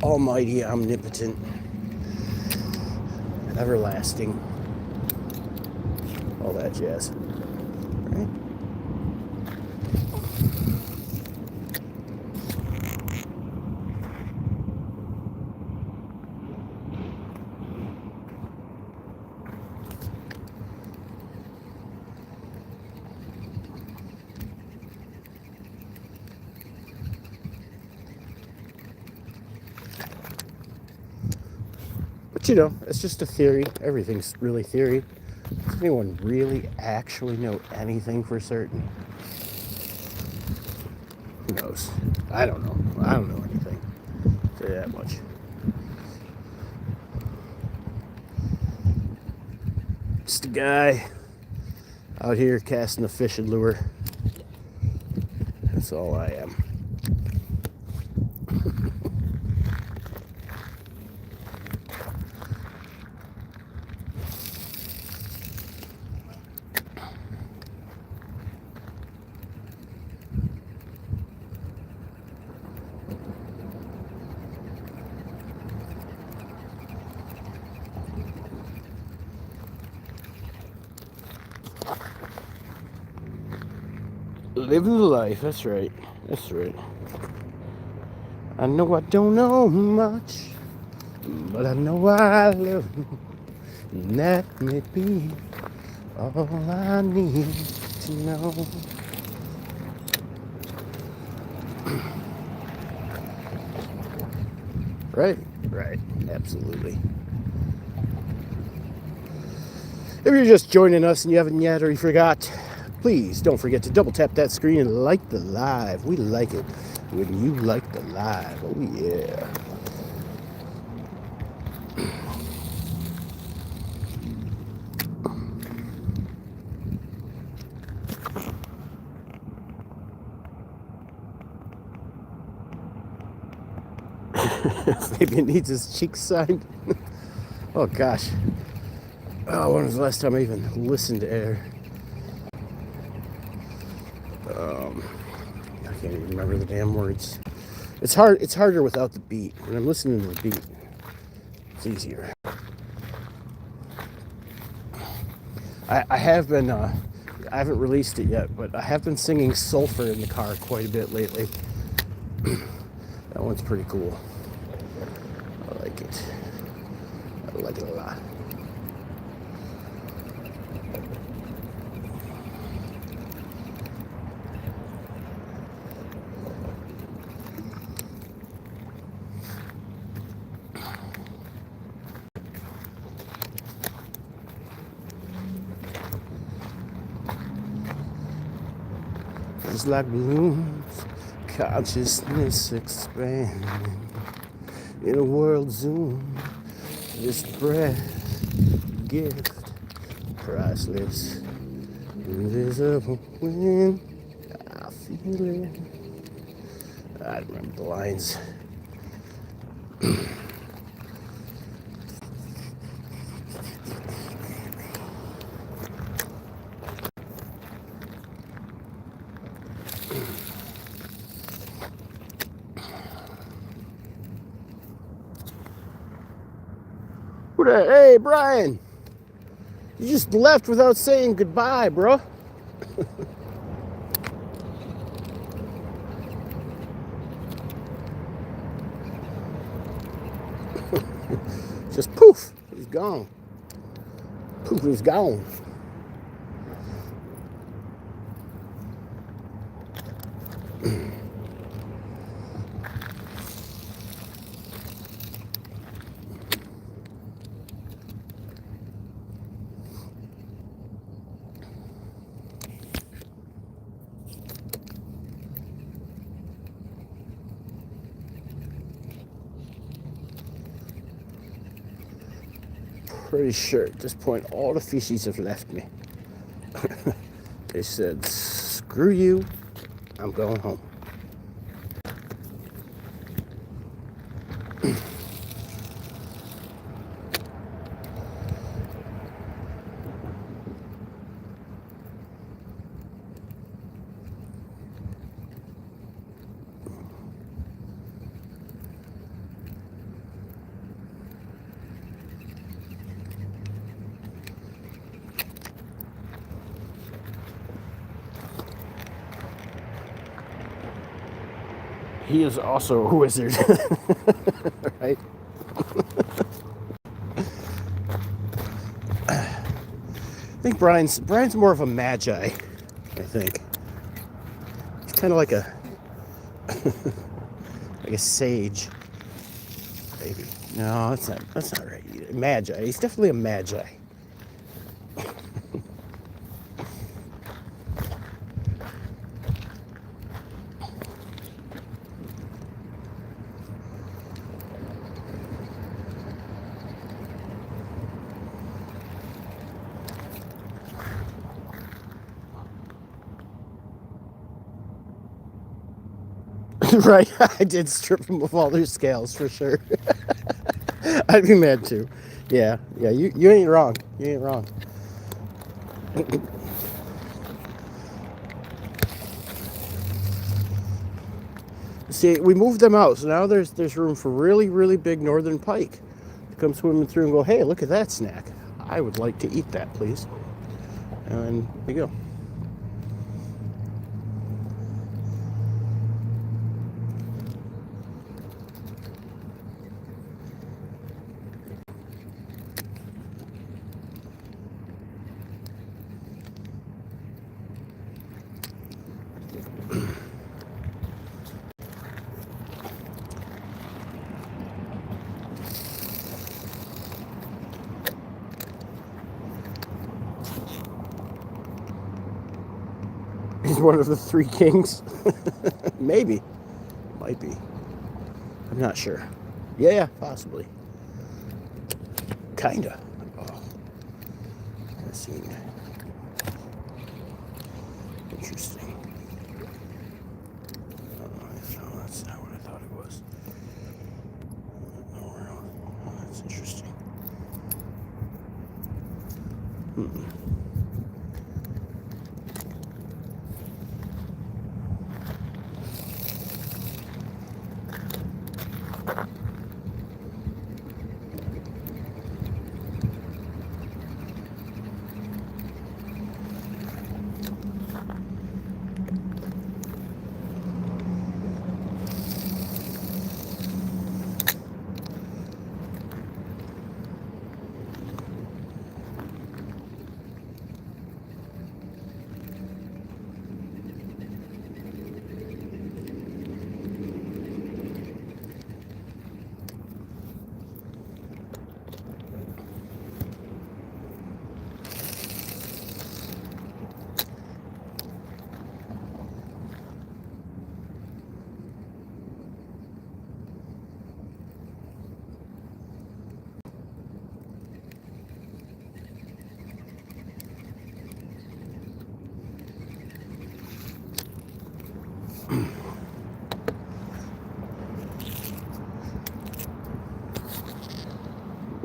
almighty, omnipotent, everlasting, all that jazz, right? But it's just a theory. Everything's really theory. Does anyone really actually know anything for certain? Who knows? I don't know. I don't know anything. I'll tell you that much. Just a guy out here casting a fishing lure. That's all I am. Living the life, that's right. That's right. I know I don't know much, but I know I love you. And that may be all I need to know. Right, absolutely. If you're just joining us and you haven't yet or you forgot, please don't forget to double tap that screen and like the live. We like it when you like the live. Oh yeah. Fabian needs his cheeks signed. Oh gosh. Oh, when was the last time I even listened to air? I can't even remember the damn words. It's harder without the beat. When I'm listening to the beat, it's easier. I have been, I haven't released it yet, but I have been singing Sulfur in the car quite a bit lately. That one's pretty cool. I like it. I like it a lot. just like balloons, consciousness expanding in a world zoom. This breath, gift, priceless, invisible wind. I feel it. I don't remember the lines. Who the? Hey, Brian! You just left without saying goodbye, bro. Just poof, he's gone. Poof, he's gone. Pretty sure at this point all the fishies have left me. They said, screw you, I'm going home. He is also a wizard, right? I think Brian's more of a magi. I think he's kind of like a like a sage, maybe. No, that's not right. Magi. He's definitely a magi. Right, I did strip them of all their scales for sure. I'd be mad too. Yeah, you ain't wrong. You ain't wrong. See, we moved them out, so now there's room for really big northern pike to come swimming through and go, hey, look at that snack. I would like to eat that, please. And there you go. He's one of the three kings. Maybe. Might be. I'm not sure. Yeah, possibly. Kinda. Oh. Let's see. Interesting. No, that's not what I thought it was. Oh, that's interesting.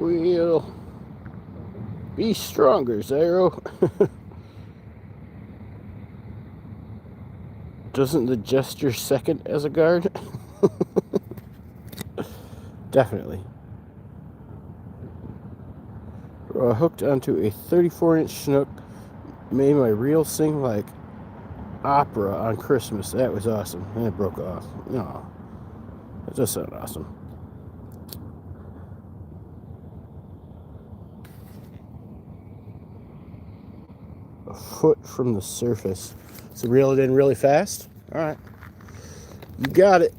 wheel. Be stronger, Zero. Doesn't the Jester second as a guard? Definitely. Hooked onto a 34-inch snook. Made my reel sing like opera on Christmas. That was awesome. And it broke off. No, that does sound awesome. A foot from the surface. So reel it in really fast. All right, you got it.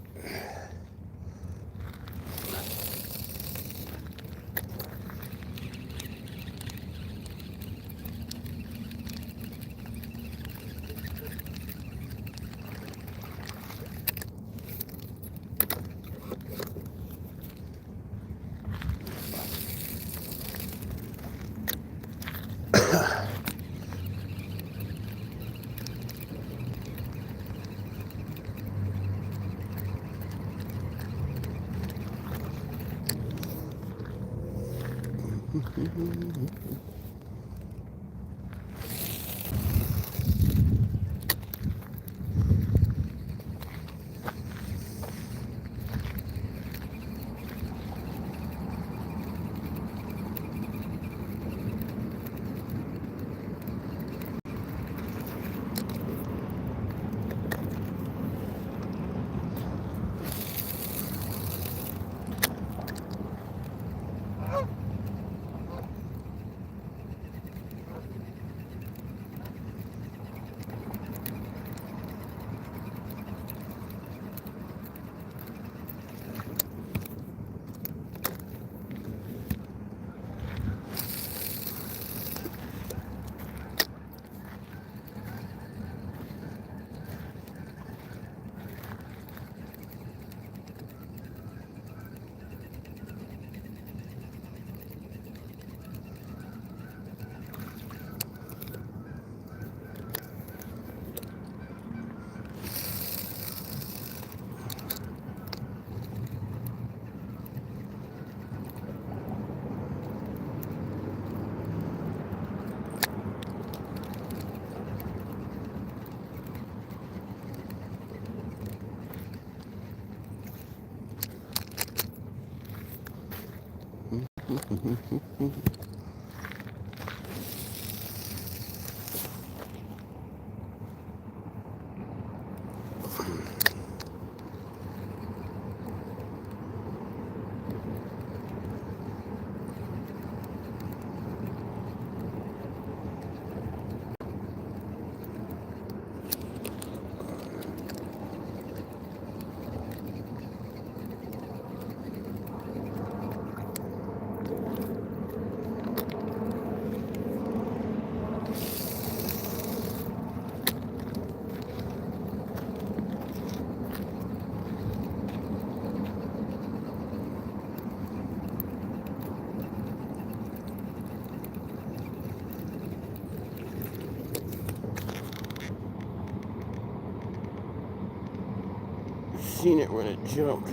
Seen it when it jumped.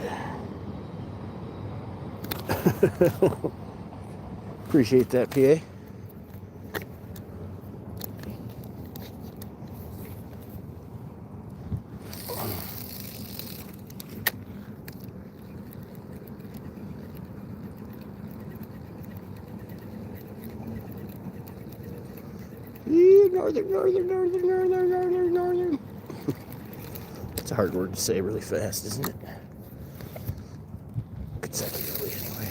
Appreciate that, PA. Northern. It's a hard word to say really fast, isn't it? Consecutively, anyway.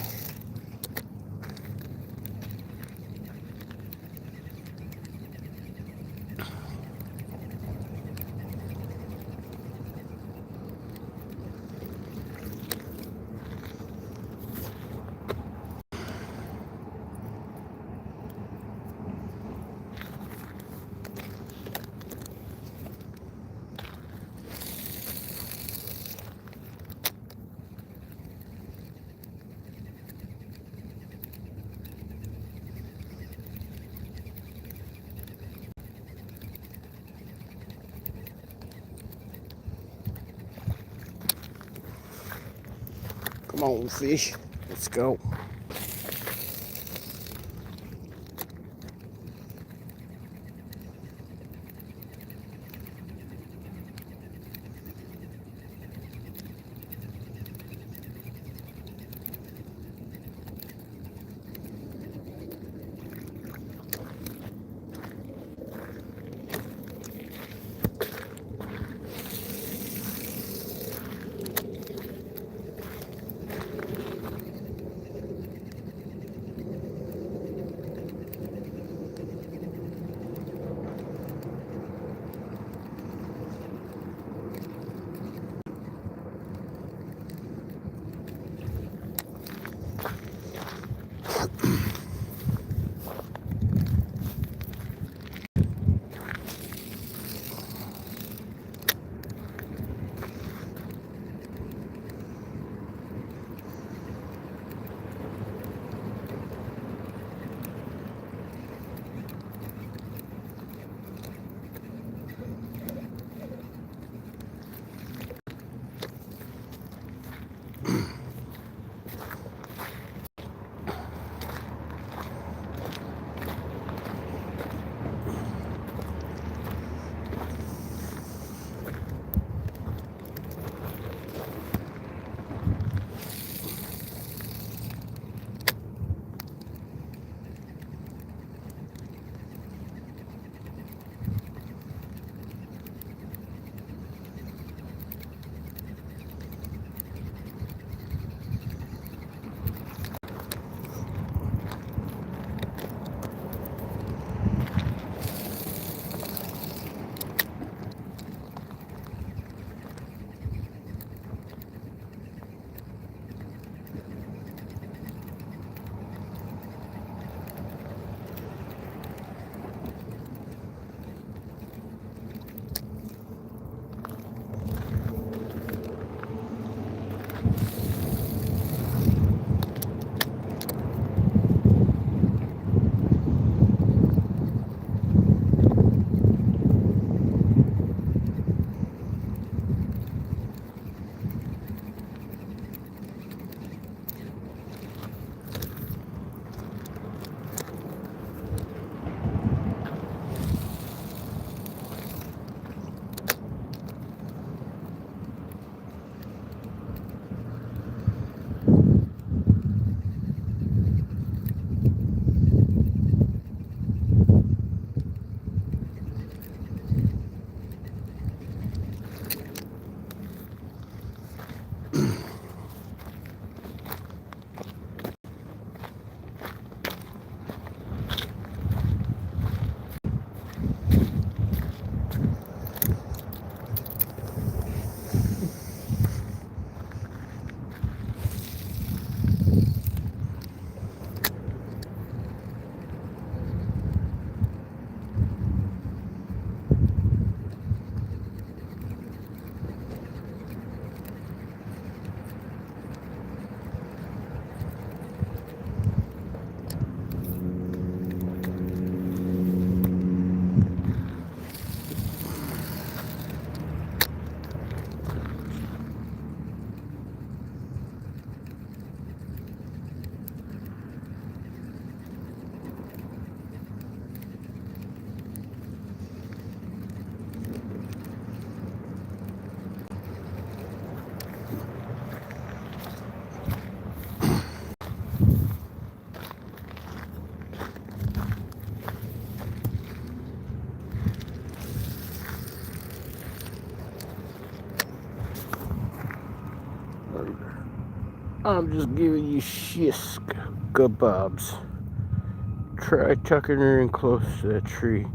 Come on, fish. Let's go. I'm just giving you shish kebabs. Try tucking her in close to the tree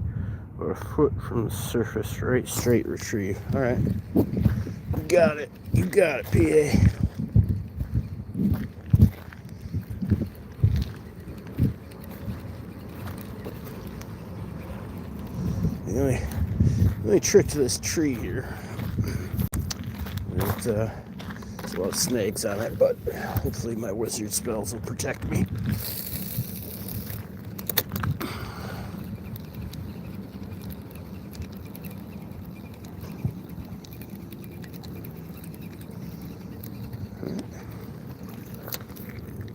or a foot from the surface, right straight retrieve. All right. You got it. You got it, PA. The only trick to this tree here, there's a lot of snakes on it, but hopefully my wizard spells will protect me.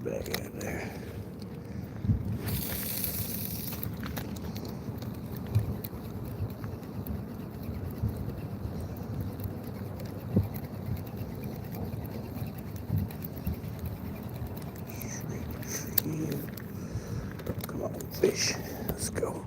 Back out there. Come on, fish. Let's go.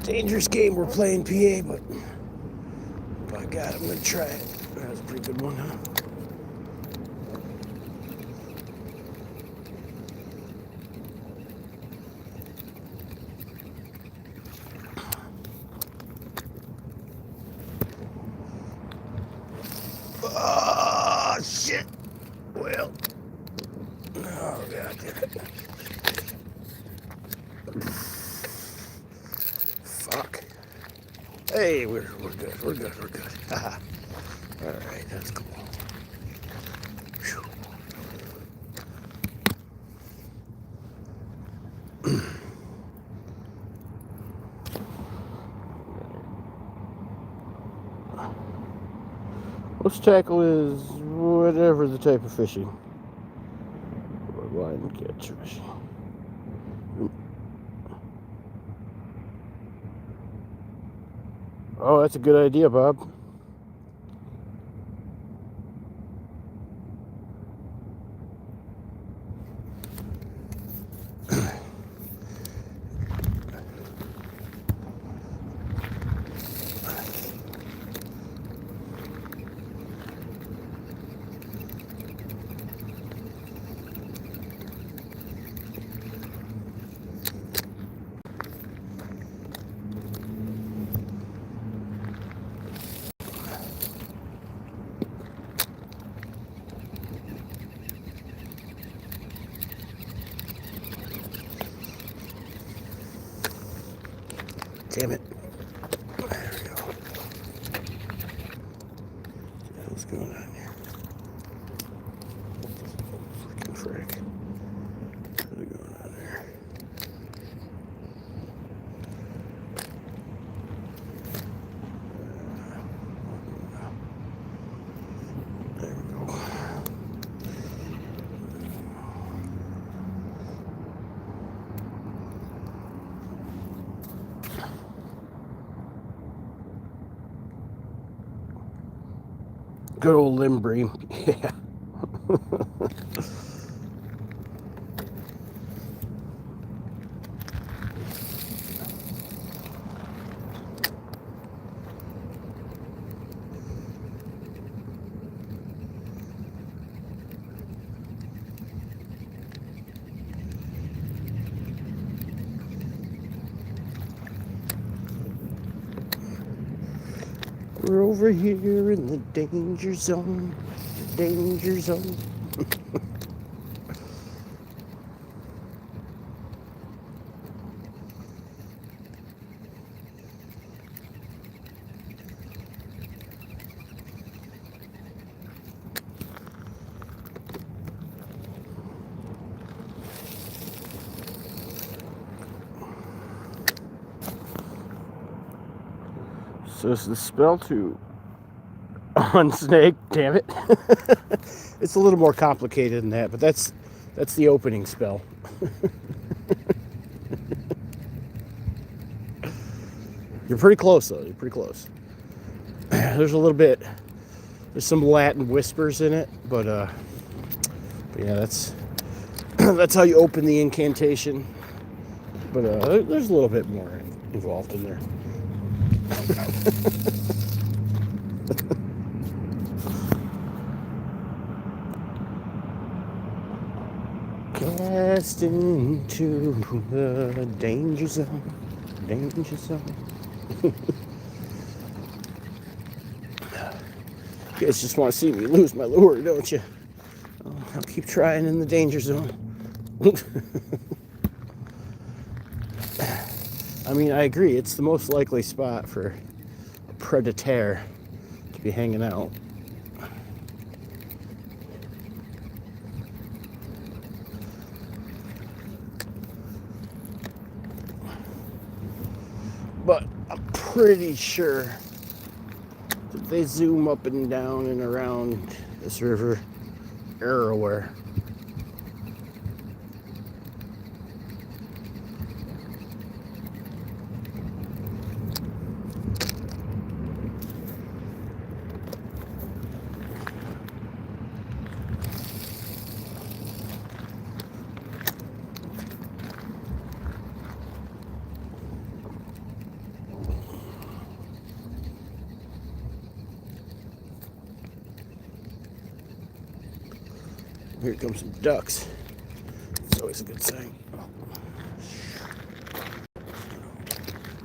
Dangerous game we're playing, PA, but by God, I'm gonna try it. That was a pretty good one, huh? Oh, shit. Well. Oh, God damn it. Fuck. Hey, we're good. We're good. We're good. Haha. All right, that's cool. Whew. Most tackle is whatever the type of fishing. Or line catch fishing. Oh, that's a good idea, Bob. Damn it. There we go. What's going on here? Freaking frick. What's going on there? There we go. Good old limb bream. Yeah. We're over here in the danger zone. Danger zone. So it's the spell to unsnake, damn it. It's a little more complicated than that, but that's the opening spell. You're pretty close though, you're pretty close. There's some Latin whispers in it, but yeah, that's that's how you open the incantation. But there's a little bit more involved in there. Cast into the danger zone. Danger zone. You guys just want to see me lose my lure, don't you? I'll keep trying in the danger zone. I mean, I agree. It's the most likely spot for a predator to be hanging out. But I'm pretty sure that they zoom up and down and around this river everywhere. Here comes some ducks. It's always a good sign.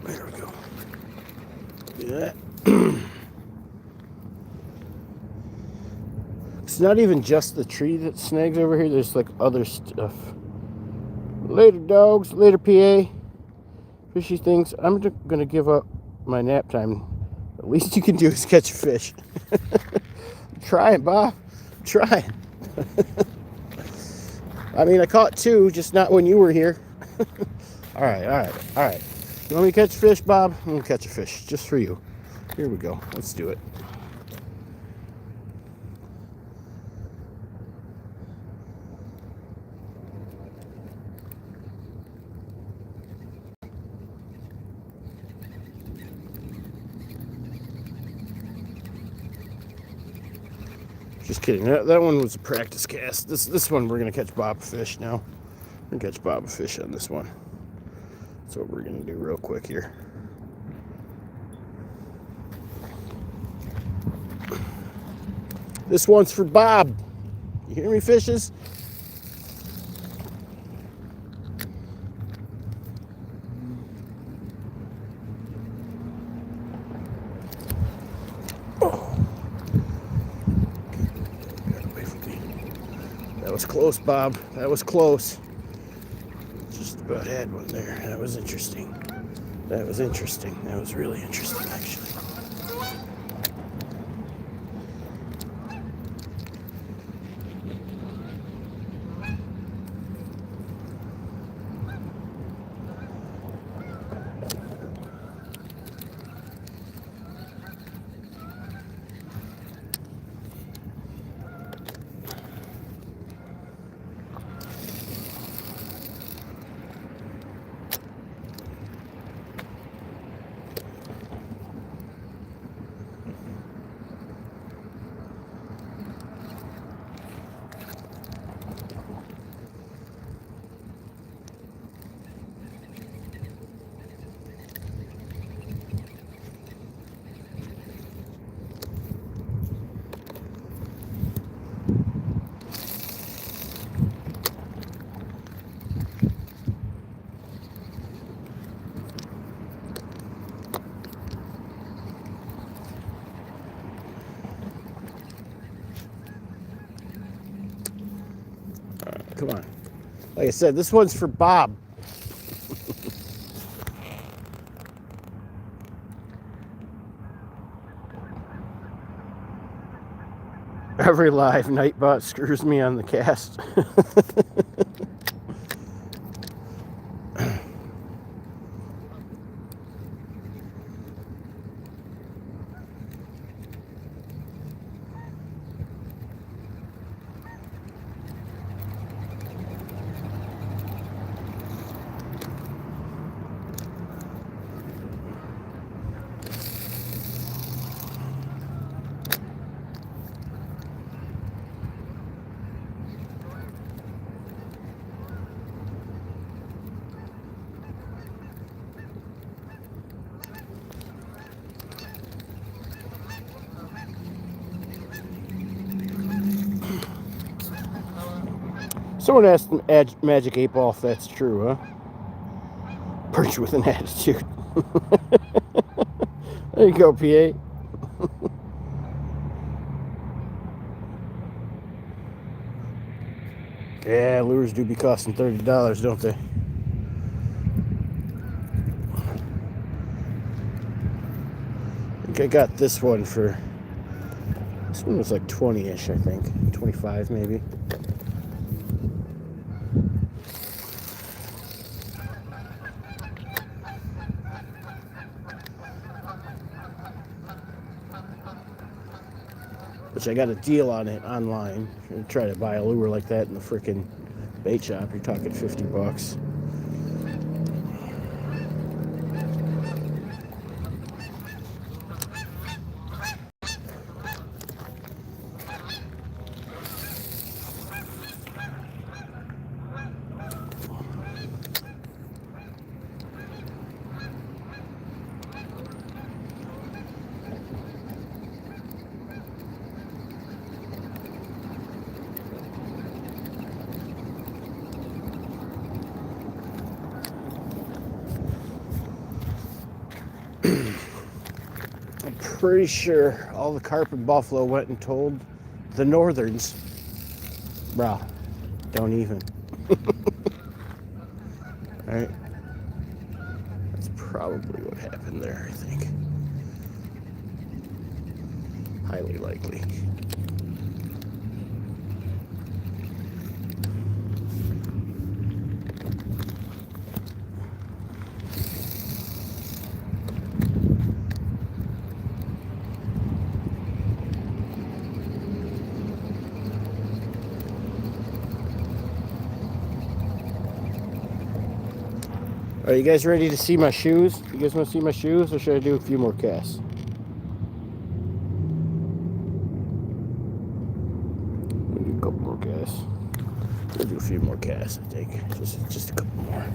There we go. Look at that. It's not even just the tree that snags over here. There's like other stuff. Later, dogs. Later, PA. Fishy things. I'm just gonna give up my nap time. The least you can do is catch a fish. I'm trying, Bob. I'm trying. I mean, I caught 2, just not when you were here. All right. You want me to catch a fish, Bob? I'm gonna catch a fish just for you. Here we go. Let's do it. Just kidding. That one was a practice cast. This one we're gonna catch Bob fish now. We're gonna catch Bob fish on this one. That's what we're gonna do real quick here. This one's for Bob. You hear me, fishes? That was close, Bob. That was close. Just about had one there. That was interesting. That was interesting. That was really interesting, actually. Come on. Like I said, this one's for Bob. Every live Nightbot screws me on the cast. Someone asked Magic 8 Ball if that's true, huh? Perch with an attitude. There you go, PA. Yeah, lures do be costing $30, don't they? I think I got this one for... This one was like 20-ish, I think. 25 maybe. Which I got a deal on it online. If you try to buy a lure like that in the frickin' bait shop, you're talking $50. I'm pretty sure all the carp and buffalo went and told the northerns. Bro, don't even. Alright. That's probably what happened there, I think. Highly likely. Are you guys ready to see my shoes? You guys want to see my shoes, or should I do a few more casts? We'll do a couple more casts. We'll do a few more casts, I think. Just a couple more.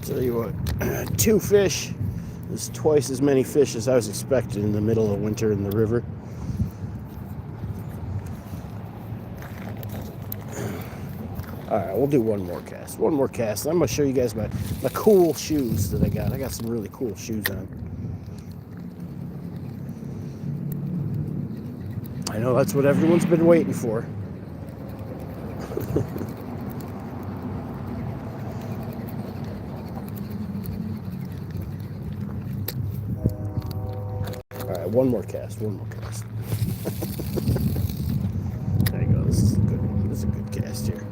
Tell you what, 2 fish is twice as many fish as I was expecting in the middle of winter in the river. Alright, we'll do one more cast. One more cast. I'm going to show you guys my cool shoes that I got. I got some really cool shoes on. I know that's what everyone's been waiting for. Alright, one more cast. There you go. This is a good one. This is a good cast here.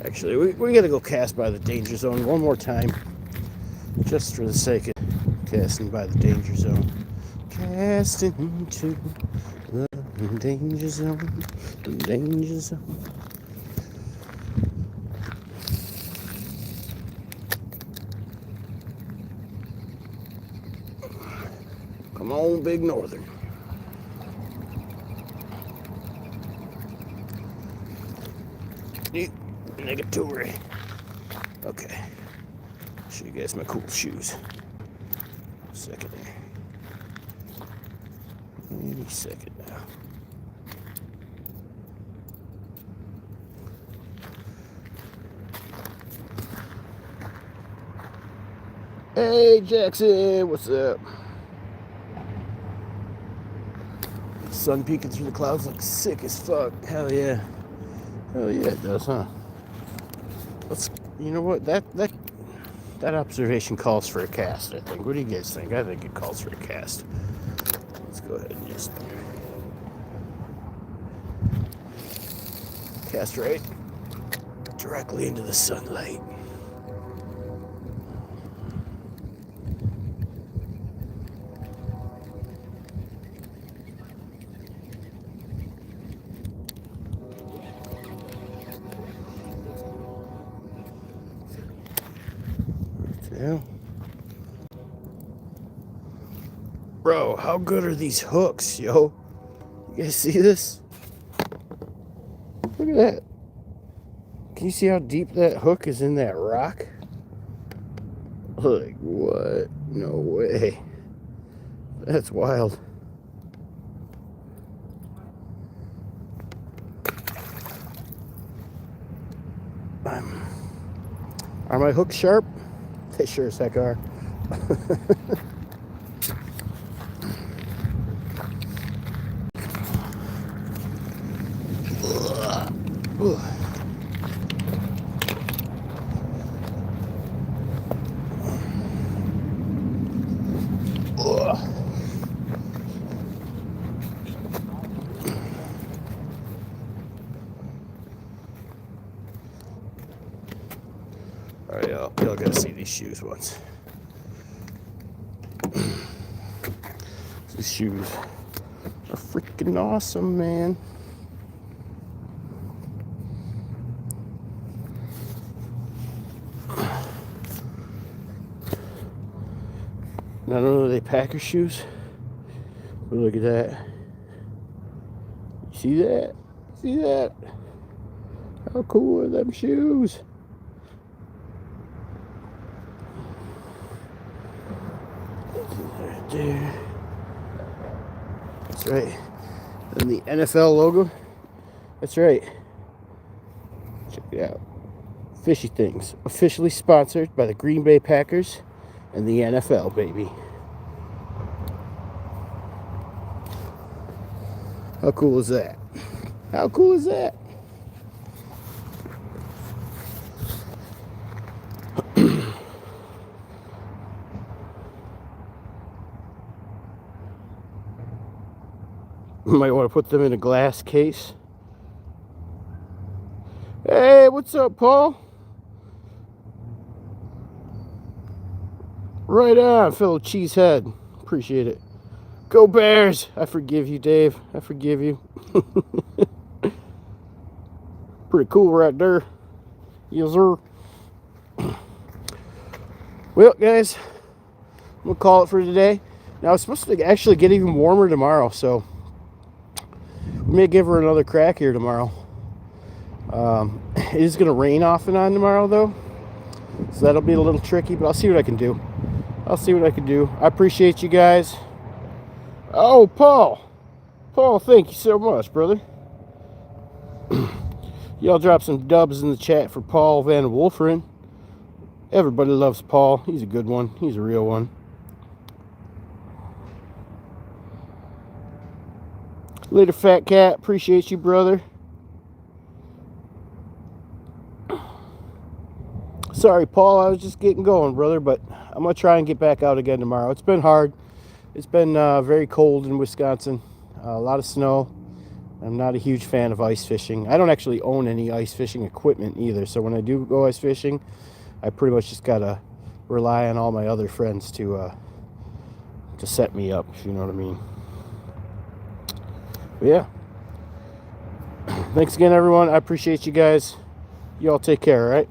Actually, we gotta go cast by the danger zone one more time, just for the sake of casting by the danger zone. Casting into the danger zone, the danger zone. Come on, Big Northern. Negatory. Okay. Show you guys my cool shoes. Second there. Any second now. Hey Jackson, what's up? Sun peeking through the clouds looks sick as fuck. Hell yeah. Hell yeah, it does, huh? You know what? That observation calls for a cast, I think. What do you guys think? I think it calls for a cast. Let's go ahead and just cast right directly into the sunlight. Yeah. Bro, how good are these hooks, yo? You guys see this? Look at that. Can you see how deep that hook is in that rock? Like, what? No way. That's wild. Are my hooks sharp? They sure as heck are. Ugh. Ugh. All right, y'all gotta see these shoes once. These shoes are freaking awesome, man. Not only are they Packer shoes, but look at that. You see that? See that? How cool are them shoes? Right there. That's right. And the NFL logo. That's right. Check it out. Fishy Things, officially sponsored by the Green Bay Packers and the NFL, baby. How cool is that? How cool is that? You might want to put them in a glass case. Hey, what's up, Paul? Right on, fellow cheesehead. Appreciate it. Go Bears! I forgive you, Dave. I forgive you. Pretty cool right there. Yes, sir. Well, guys, I'm going to call it for today. Now, it's supposed to actually get even warmer tomorrow, so we may give her another crack here tomorrow. It is going to rain off and on tomorrow, though, so that'll be a little tricky, but I'll see what I can do. I appreciate you guys. Oh, Paul, thank you so much, brother. Y'all drop some dubs in the chat for Paul Van Wolferen. Everybody loves Paul. He's a good one. He's a real one. Later, Fat Cat. Appreciate you, brother. Sorry, Paul. I was just getting going, brother, but I'm going to try and get back out again tomorrow. It's been hard. It's been very cold in Wisconsin. A lot of snow. I'm not a huge fan of ice fishing. I don't actually own any ice fishing equipment either. So when I do go ice fishing, I pretty much just got to rely on all my other friends to set me up, if you know what I mean. But yeah. Thanks again, everyone. I appreciate you guys. You all take care, all right?